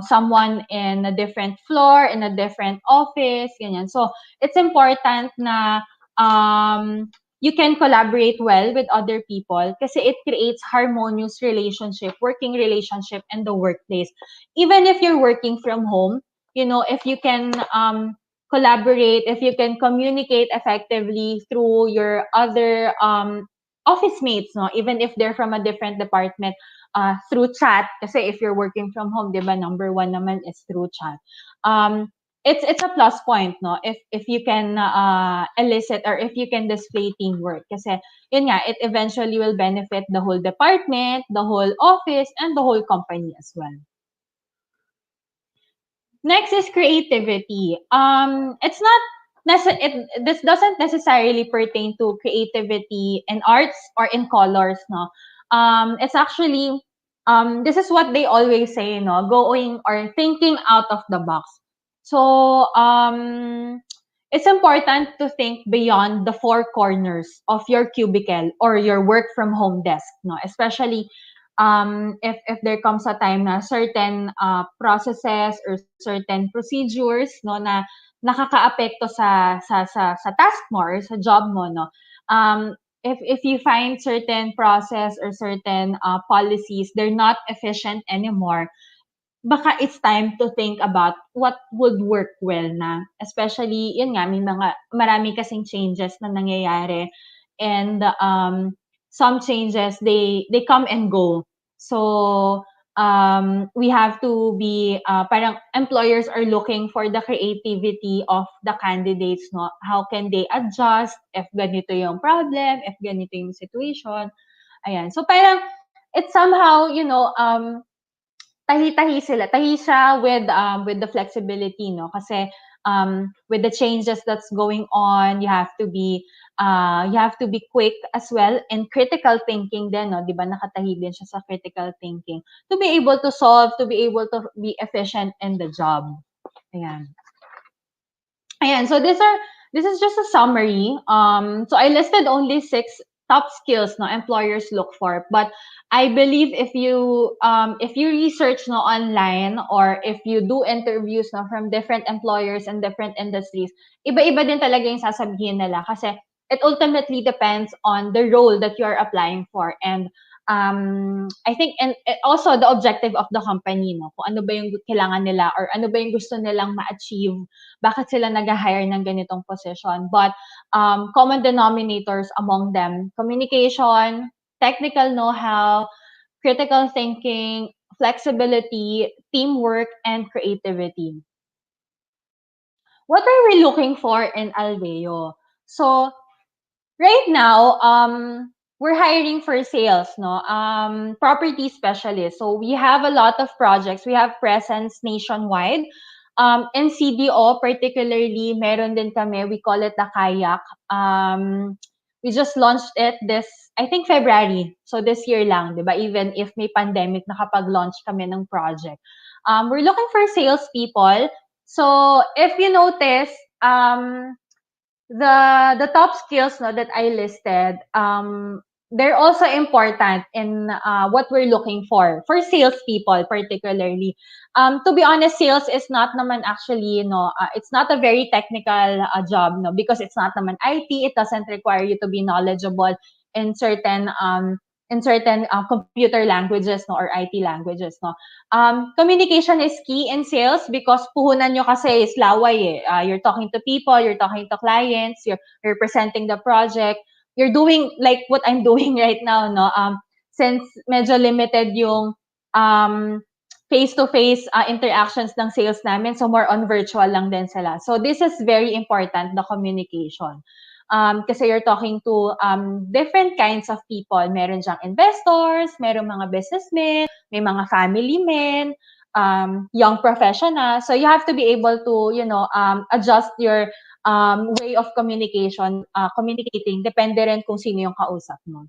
someone in a different floor, in a different office, ganyan. So it's important na you can collaborate well with other people kasi it creates harmonious relationship, working relationship in the workplace. Even if you're working from home, if you can collaborate, if you can communicate effectively through your other office mates, no, even if they're from a different department, through chat, kasi if you're working from home, 'di ba, number one naman is through chat. It's a plus point, no, if you can elicit, or if you can display teamwork, kasi yun nga, it eventually will benefit the whole department, the whole office, and the whole company as well. Next is creativity. It's not this doesn't necessarily pertain to creativity in arts or in colors, no. It's actually, this is what they always say, no, going or thinking out of the box. So it's important to think beyond the four corners of your cubicle or your work from home desk, no, especially if there comes a time na certain processes or certain procedures, no, na nakakaapekto sa task mo or sa job mo, no. If you find certain process or certain policies, they're not efficient anymore, baka it's time to think about what would work well na. Especially, yun nga, marami kasing changes na nangyayari, and some changes, they come and go. So we have to be, parang employers are looking for the creativity of the candidates, no? How can they adjust if ganito yung problem, if ganito yung situation. Ayan. So parang it's somehow, tahi siya with the flexibility, no, kasi with the changes that's going on. You have to be quick as well, and critical thinking din, no? Di ba nakatahi din siya sa critical thinking to be able to solve, to be able to be efficient in the job. Ayan. Ayan, so this is just a summary. So I listed only 6 top skills no employers look for, but I believe if you research no online, or if you do interviews no from different employers and different industries, iba-iba din talaga yung sasabihin nila, kasi it ultimately depends on the role that you are applying for, and I think, and also the objective of the company, no, kung ano ba yung kailangan nila, or ano ba yung gusto nilang ma-achieve, bakit sila nag-hire ng ganitong position. But common denominators among them: communication, technical know-how, critical thinking, flexibility, teamwork, and creativity. What are we looking for in Alveo? So right now, we're hiring for sales, no? Property specialists. So we have a lot of projects. We have presence nationwide. In CDO particularly, meron din kami, we call it the Kayak. We just launched it this, I think, February. So this year lang, di ba? Even if may pandemic, nakapag-launch kami ng project. We're looking for salespeople. So if you notice, the top skills no that I listed, they're also important in what we're looking for salespeople particularly. To be honest, sales is not naman actually, it's not a very technical job, no, because it's not naman IT. It doesn't require you to be knowledgeable in certain computer languages, no, or IT languages, no. Communication is key in sales, because puhunan nyo kasi is laway eh. You're talking to people, you're talking to clients, you're presenting the project, you're doing like what I'm doing right now, no. Since medyo limited yung face-to-face interactions ng sales namin, so more on virtual lang din sila. So this is very important, the communication. Kasi you're talking to different kinds of people. Meron diyang investors, meron mga businessmen, may mga family men, young professionals. So you have to be able to, adjust your way of communicating. Depende rin kung sino yung kausap mo.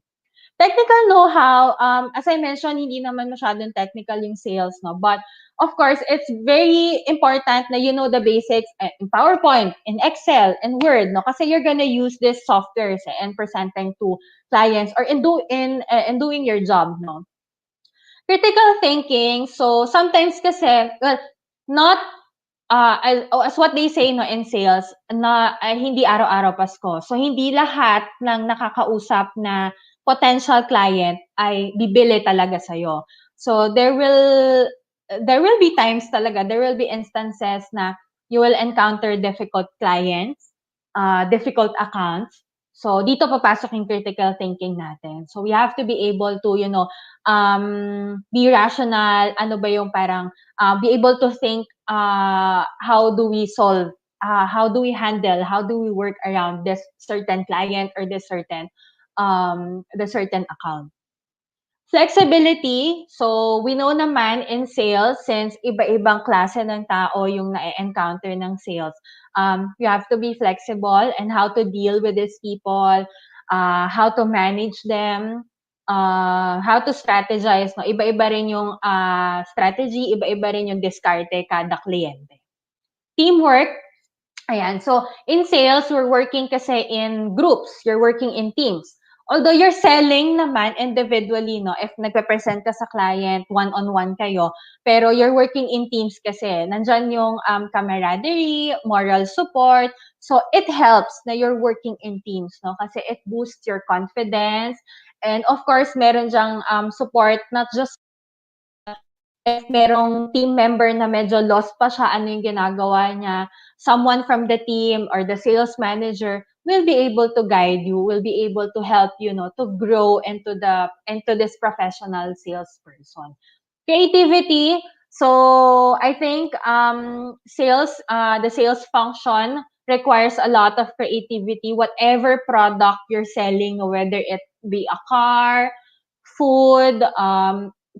Technical know-how, as I mentioned, hindi naman masyadong technical yung sales, no? But of course, it's very important na you know the basics in PowerPoint, in Excel, in Word, no? Kasi you're gonna use these softwares and presenting to clients, or in doing your job, no? Critical thinking, so sometimes kasi, well, not as what they say no in sales, na hindi araw-araw Pasko. So hindi lahat ng nakakausap na potential client ay bibili talaga sa'yo. So there will be times talaga, there will be instances na you will encounter difficult clients, difficult accounts. So dito papasok yung critical thinking natin. So we have to be able to, be rational, ano ba yung parang be able to think, how do we solve, how do we handle, how do we work around this certain client, or this certain account. Flexibility, so we know naman in sales, since iba-ibang klase ng tao yung na-encounter ng sales, you have to be flexible and how to deal with these people, how to manage them, how to strategize, no? Iba-iba rin yung strategy, iba-iba rin yung diskarte kada kliyente. Teamwork, ayan. So, in sales, we're working kasi in groups. You're working in teams. Although you're selling naman individually, no? If nagpe-present ka sa client, one-on-one kayo, pero you're working in teams kasi. Nandyan yung camaraderie, moral support. So, it helps na you're working in teams, no? Kasi it boosts your confidence. And of course, meron dyang support, not just if merong team member na medyo lost pa siya, ano yung ginagawa niya, someone from the team or the sales manager will be able to guide you, will be able to help you, to grow into this professional salesperson. Creativity. So I think the sales function requires a lot of creativity. Whatever product you're selling, whether it be a car, food,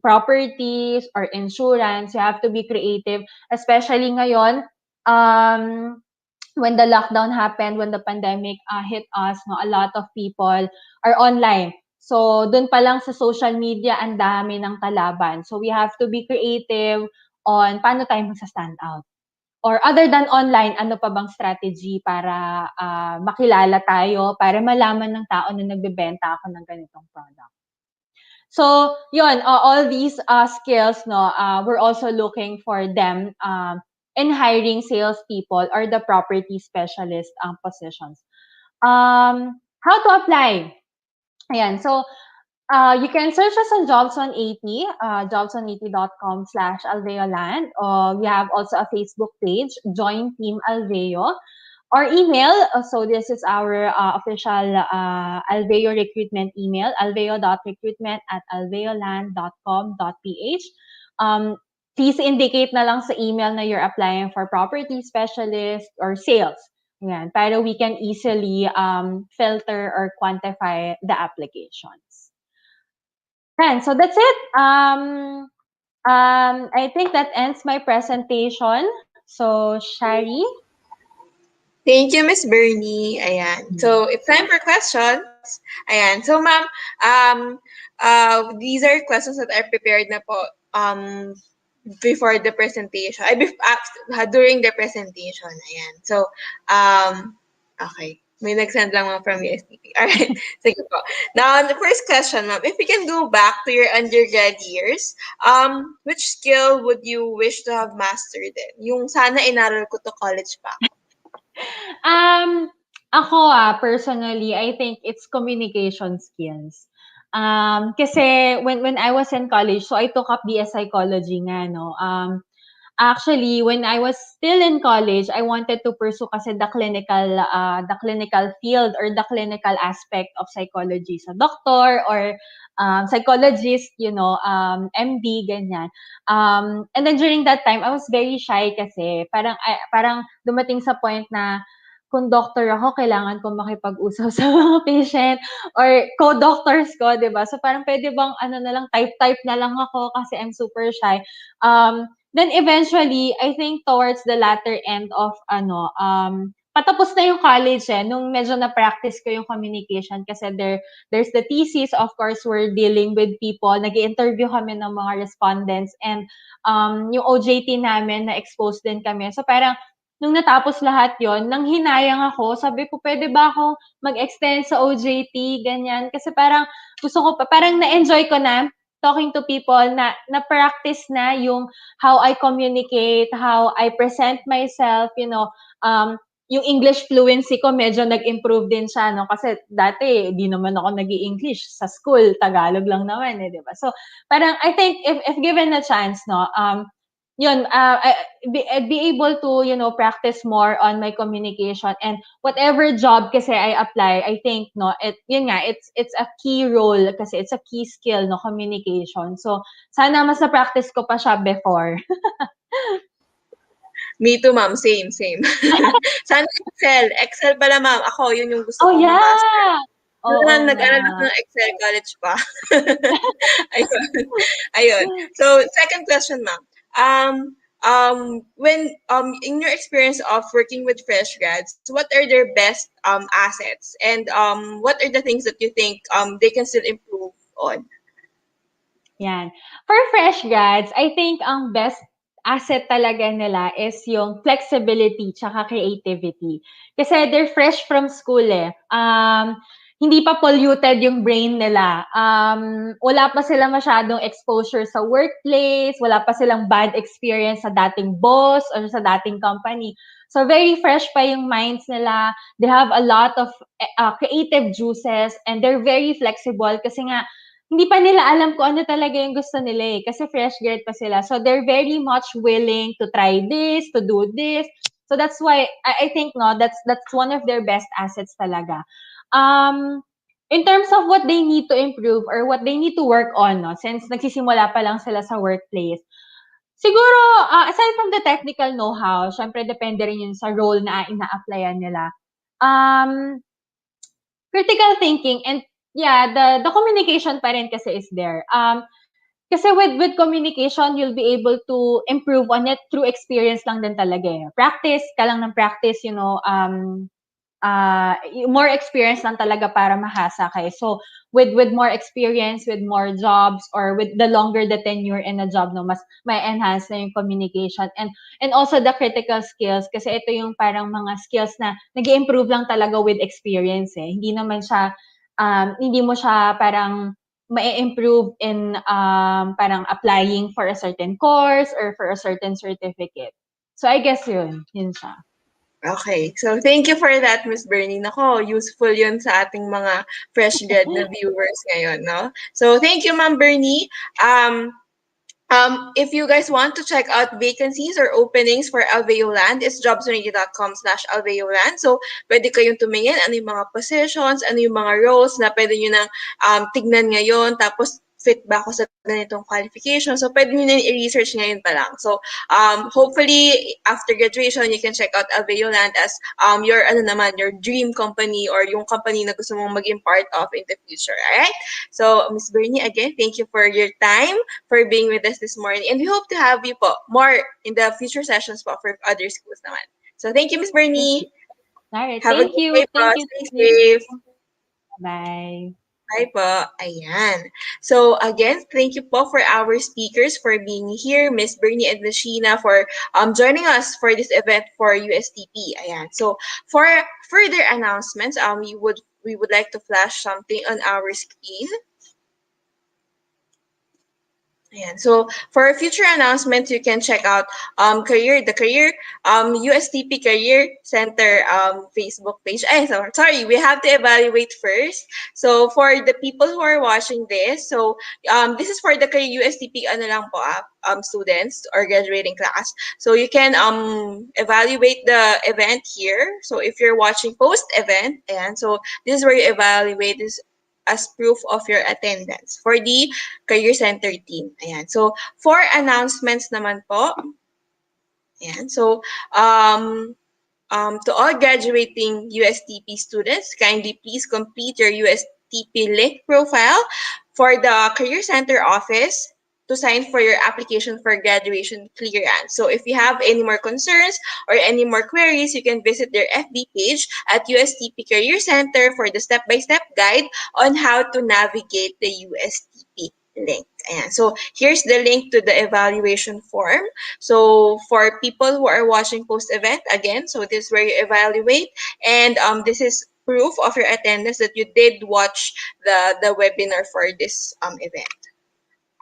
properties, or insurance, you have to be creative. Especially ngayon, um, when the lockdown happened, when the pandemic hit us, no, a lot of people are online. So, dun pa lang sa social media, ang dami ng kalaban. So, we have to be creative on paano tayo magsa-stand out. Or other than online, ano pa bang strategy para makilala tayo, para malaman ng tao na nagbebenta ako ng ganitong product. So, yun, all these skills, no, we're also looking for them in hiring salespeople or the property specialist positions. How to apply? Ayan, so you can search us on Jobs 180, jobs180.com/alveoland. We have also a Facebook page, Join Team Alveo, or email. So this is our official Alveo recruitment email, alveo.recruitment@alveoland.com.ph. Um, Please indicate na lang sa email na you're applying for property specialist or sales. Yan, para we can easily filter or quantify the applications. And so that's it. I think that ends my presentation. So, Shari? Thank you, Miss Bernie. Ayan. So, it's time for questions. Ayan. So, ma'am, these are questions that I prepared na po before the presentation. During the presentation. Ayan. So, okay. May nag-send lang mga from USDP. Alright. Sige po. Now, the first question, ma'am, if we can go back to your undergrad years, which skill would you wish to have mastered then? Yung sana inaral ko to college pa. Um, Ako personally, I think it's communication skills. Kasi when I was in college, so I took up BS Psychology nga, no? Actually, when I was still in college, I wanted to pursue kasi the clinical field or the clinical aspect of psychology. So, doctor or psychologist, MD, ganyan. And then during that time, I was very shy kasi parang dumating sa point na kung doctor ako, kailangan ko makipag-usap sa mga patient or co-doctors ko, 'di ba? So parang pwede bang ano na lang, type-type na lang ako kasi I'm super shy. Then eventually, I think towards the latter end of patapos na yung college nung medyo na-practice ko yung communication kasi there's the thesis, of course, we're dealing with people, nag-i-interview kami ng mga respondents and yung OJT namin na-expose din kami. So parang nung natapos lahat yon, nang hinayang ako, sabi ko, pwede ba ako mag-extend sa OJT, ganyan. Kasi parang gusto ko pa, parang na-enjoy ko na talking to people na-practice na yung how I communicate, how I present myself, yung English fluency ko medyo nag-improve din siya, no? Kasi dati, di naman ako nag-i-English. Sa school, Tagalog lang naman, di ba? So, parang I think if given a chance, no, yun, I'd be able to, practice more on my communication and whatever job kasi I apply, I think, no, yun nga, it's a key role kasi it's a key skill, no, communication. So, sana mas na-practice ko pa siya before. Me too, ma'am. Same, same. Sana Excel. Excel pala, ma'am. Ako, yun yung gusto Oh, kong master. yeah! Oo Nag-aral nga. ako ng Excel college pa. Ayun. Ayun. So, second question, ma'am. When in your experience of working with fresh grads, what are their best assets, and what are the things that you think they can still improve on? Yan. For fresh grads, I think ang best asset talaga nila is yung flexibility tsaka creativity. Kasi they're fresh from school eh. Hindi pa polluted yung brain nila. Wala pa sila masyadong exposure sa workplace, wala pa silang bad experience sa dating boss or sa dating company. So very fresh pa yung minds nila. They have a lot of creative juices and they're very flexible kasi nga hindi pa nila alam kung ano talaga yung gusto nila eh. Kasi fresh grad pa sila. So, they're very much willing to try this, to do this. So, that's why, I think, no, that's one of their best assets talaga. In terms of what they need to improve or what they need to work on, no, since nagsisimula pa lang sila sa workplace, siguro, aside from the technical know-how, syempre depende rin yun sa role na ina-applyan nila. Critical thinking and yeah, the communication pa rin kasi is there. Kasi with communication, you'll be able to improve on it through experience lang din talaga eh. Practice ka lang ng practice, more experience lang talaga para mahasa kayo. So, with more experience, with more jobs, or with the longer the tenure in a job, no, mas may enhance na yung communication. And also the critical skills, kasi ito yung parang mga skills na nag-improve lang talaga with experience eh. Hindi naman siya, hindi mo siya parang ma-improve in parang applying for a certain course or for a certain certificate. So, I guess yun siya. Okay. So, thank you for that, Miss Bernie. Nako, useful yun sa ating mga fresh grad na viewers ngayon, no? So, thank you, Ma'am Bernie. If you guys want to check out vacancies or openings for Alveoland, it's jobsunity.com/alveoland. So, pwede kayong tumingin ano yung mga positions, ano yung mga roles na pwede nyo nang tignan ngayon, tapos fit ba ako sa ganitong qualification. So, pwede nyo na i-research ngayon pa lang. So, hopefully, after graduation, you can check out Alveoland as your, your dream company or yung company na gusto mong maging part of in the future. Alright? So, Miss Bernie, again, thank you for your time, for being with us this morning. And we hope to have you po more in the future sessions po for other schools naman. So, thank you, Miss Bernie. Alright, Have a thank good you. day po. Thank you. Stay safe. Bye. Bye po. Ayan. So, again, thank you po for our speakers for being here, Miss Bernie and Miss Sheena, for joining us for this event for USTP. Ayan. So, for further announcements, we would like to flash something on our screen. Ayan. So for future announcements, you can check out the career USTP Career Center Facebook page. Sorry, we have to evaluate first. So for the people who are watching this, so this is for the career USTP students or graduating class. So you can evaluate the event here. So if you're watching post event, and so this is where you evaluate this as proof of your attendance for the Career Center team. Ayan. So, for announcements naman po, ayan. So, to all graduating USTP students, kindly please complete your USTP link profile for the Career Center office to sign for your application for graduation clearance. So if you have any more concerns or any more queries, you can visit their FB page at USTP Career Center for the step-by-step guide on how to navigate the USTP link. Ayan. So here's the link to the evaluation form. So for people who are watching post-event, again, so this is where you evaluate, and this is proof of your attendance that you did watch the webinar for this event.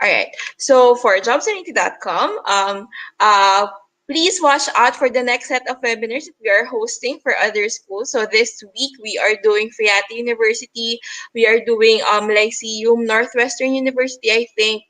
All right. So for jobsanity.com, please watch out for the next set of webinars that we are hosting for other schools. So this week we are doing Friati University, we are doing Lyceum Northwestern University, I think,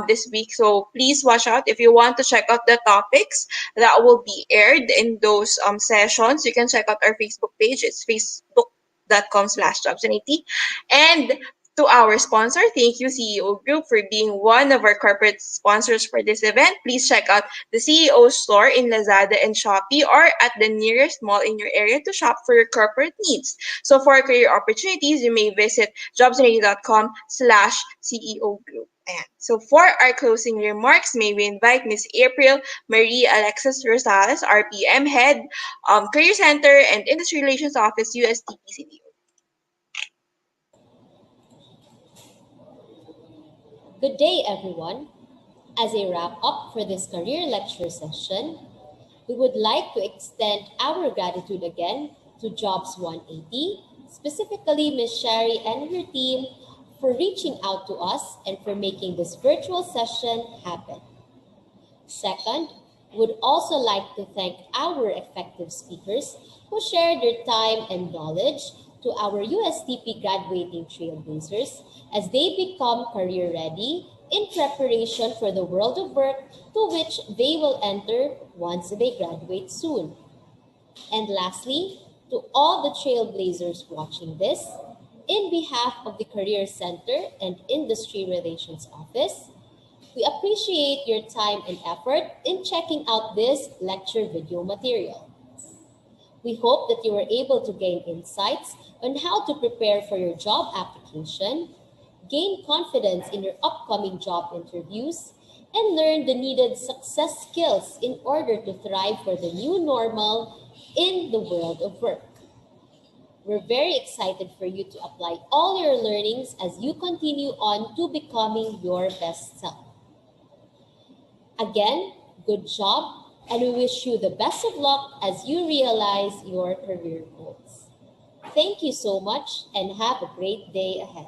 this week. So please watch out if you want to check out the topics that will be aired in those sessions. You can check out our Facebook page. It's facebook.com/jobsanity. And to our sponsor, thank you CEO Group for being one of our corporate sponsors for this event. Please check out the CEO store in Lazada and Shopee or at the nearest mall in your area to shop for your corporate needs. So for career opportunities, you may visit jobsanity.com/CEO Group. And so for our closing remarks, may we invite Ms. April Marie Alexis Rosales, RPM Head, Career Center and Industry Relations Office, USTP CDO. Good day, everyone. As a wrap up for this career lecture session, we would like to extend our gratitude again to Jobs 180, specifically Ms. Shari and her team for reaching out to us and for making this virtual session happen. Second, we would also like to thank our effective speakers who shared their time and knowledge to our USTP graduating trailblazers as they become career ready in preparation for the world of work to which they will enter once they graduate soon. And lastly, to all the trailblazers watching this, in behalf of the Career Center and Industry Relations Office, we appreciate your time and effort in checking out this lecture video material. We hope that you were able to gain insights on how to prepare for your job application, gain confidence in your upcoming job interviews, and learn the needed success skills in order to thrive for the new normal in the world of work. We're very excited for you to apply all your learnings as you continue on to becoming your best self. Again, good job, and we wish you the best of luck as you realize your career goals. Thank you so much and have a great day ahead.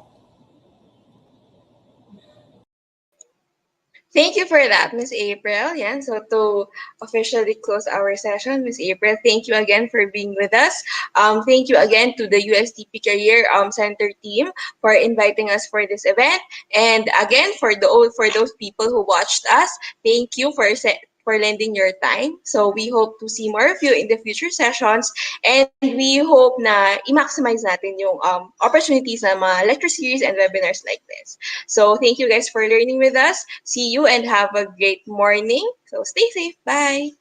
Thank you for that, Miss April. Yeah, so to officially close our session, Miss April, thank you again for being with us. Thank you again to the USTP Career Center team for inviting us for this event. And again, for those people who watched us, thank you for lending your time. So we hope to see more of you in the future sessions, and we hope na i-maximize natin yung opportunities na mga lecture series and webinars like this. So thank you guys for learning with us. See you and have a great morning. So stay safe. Bye.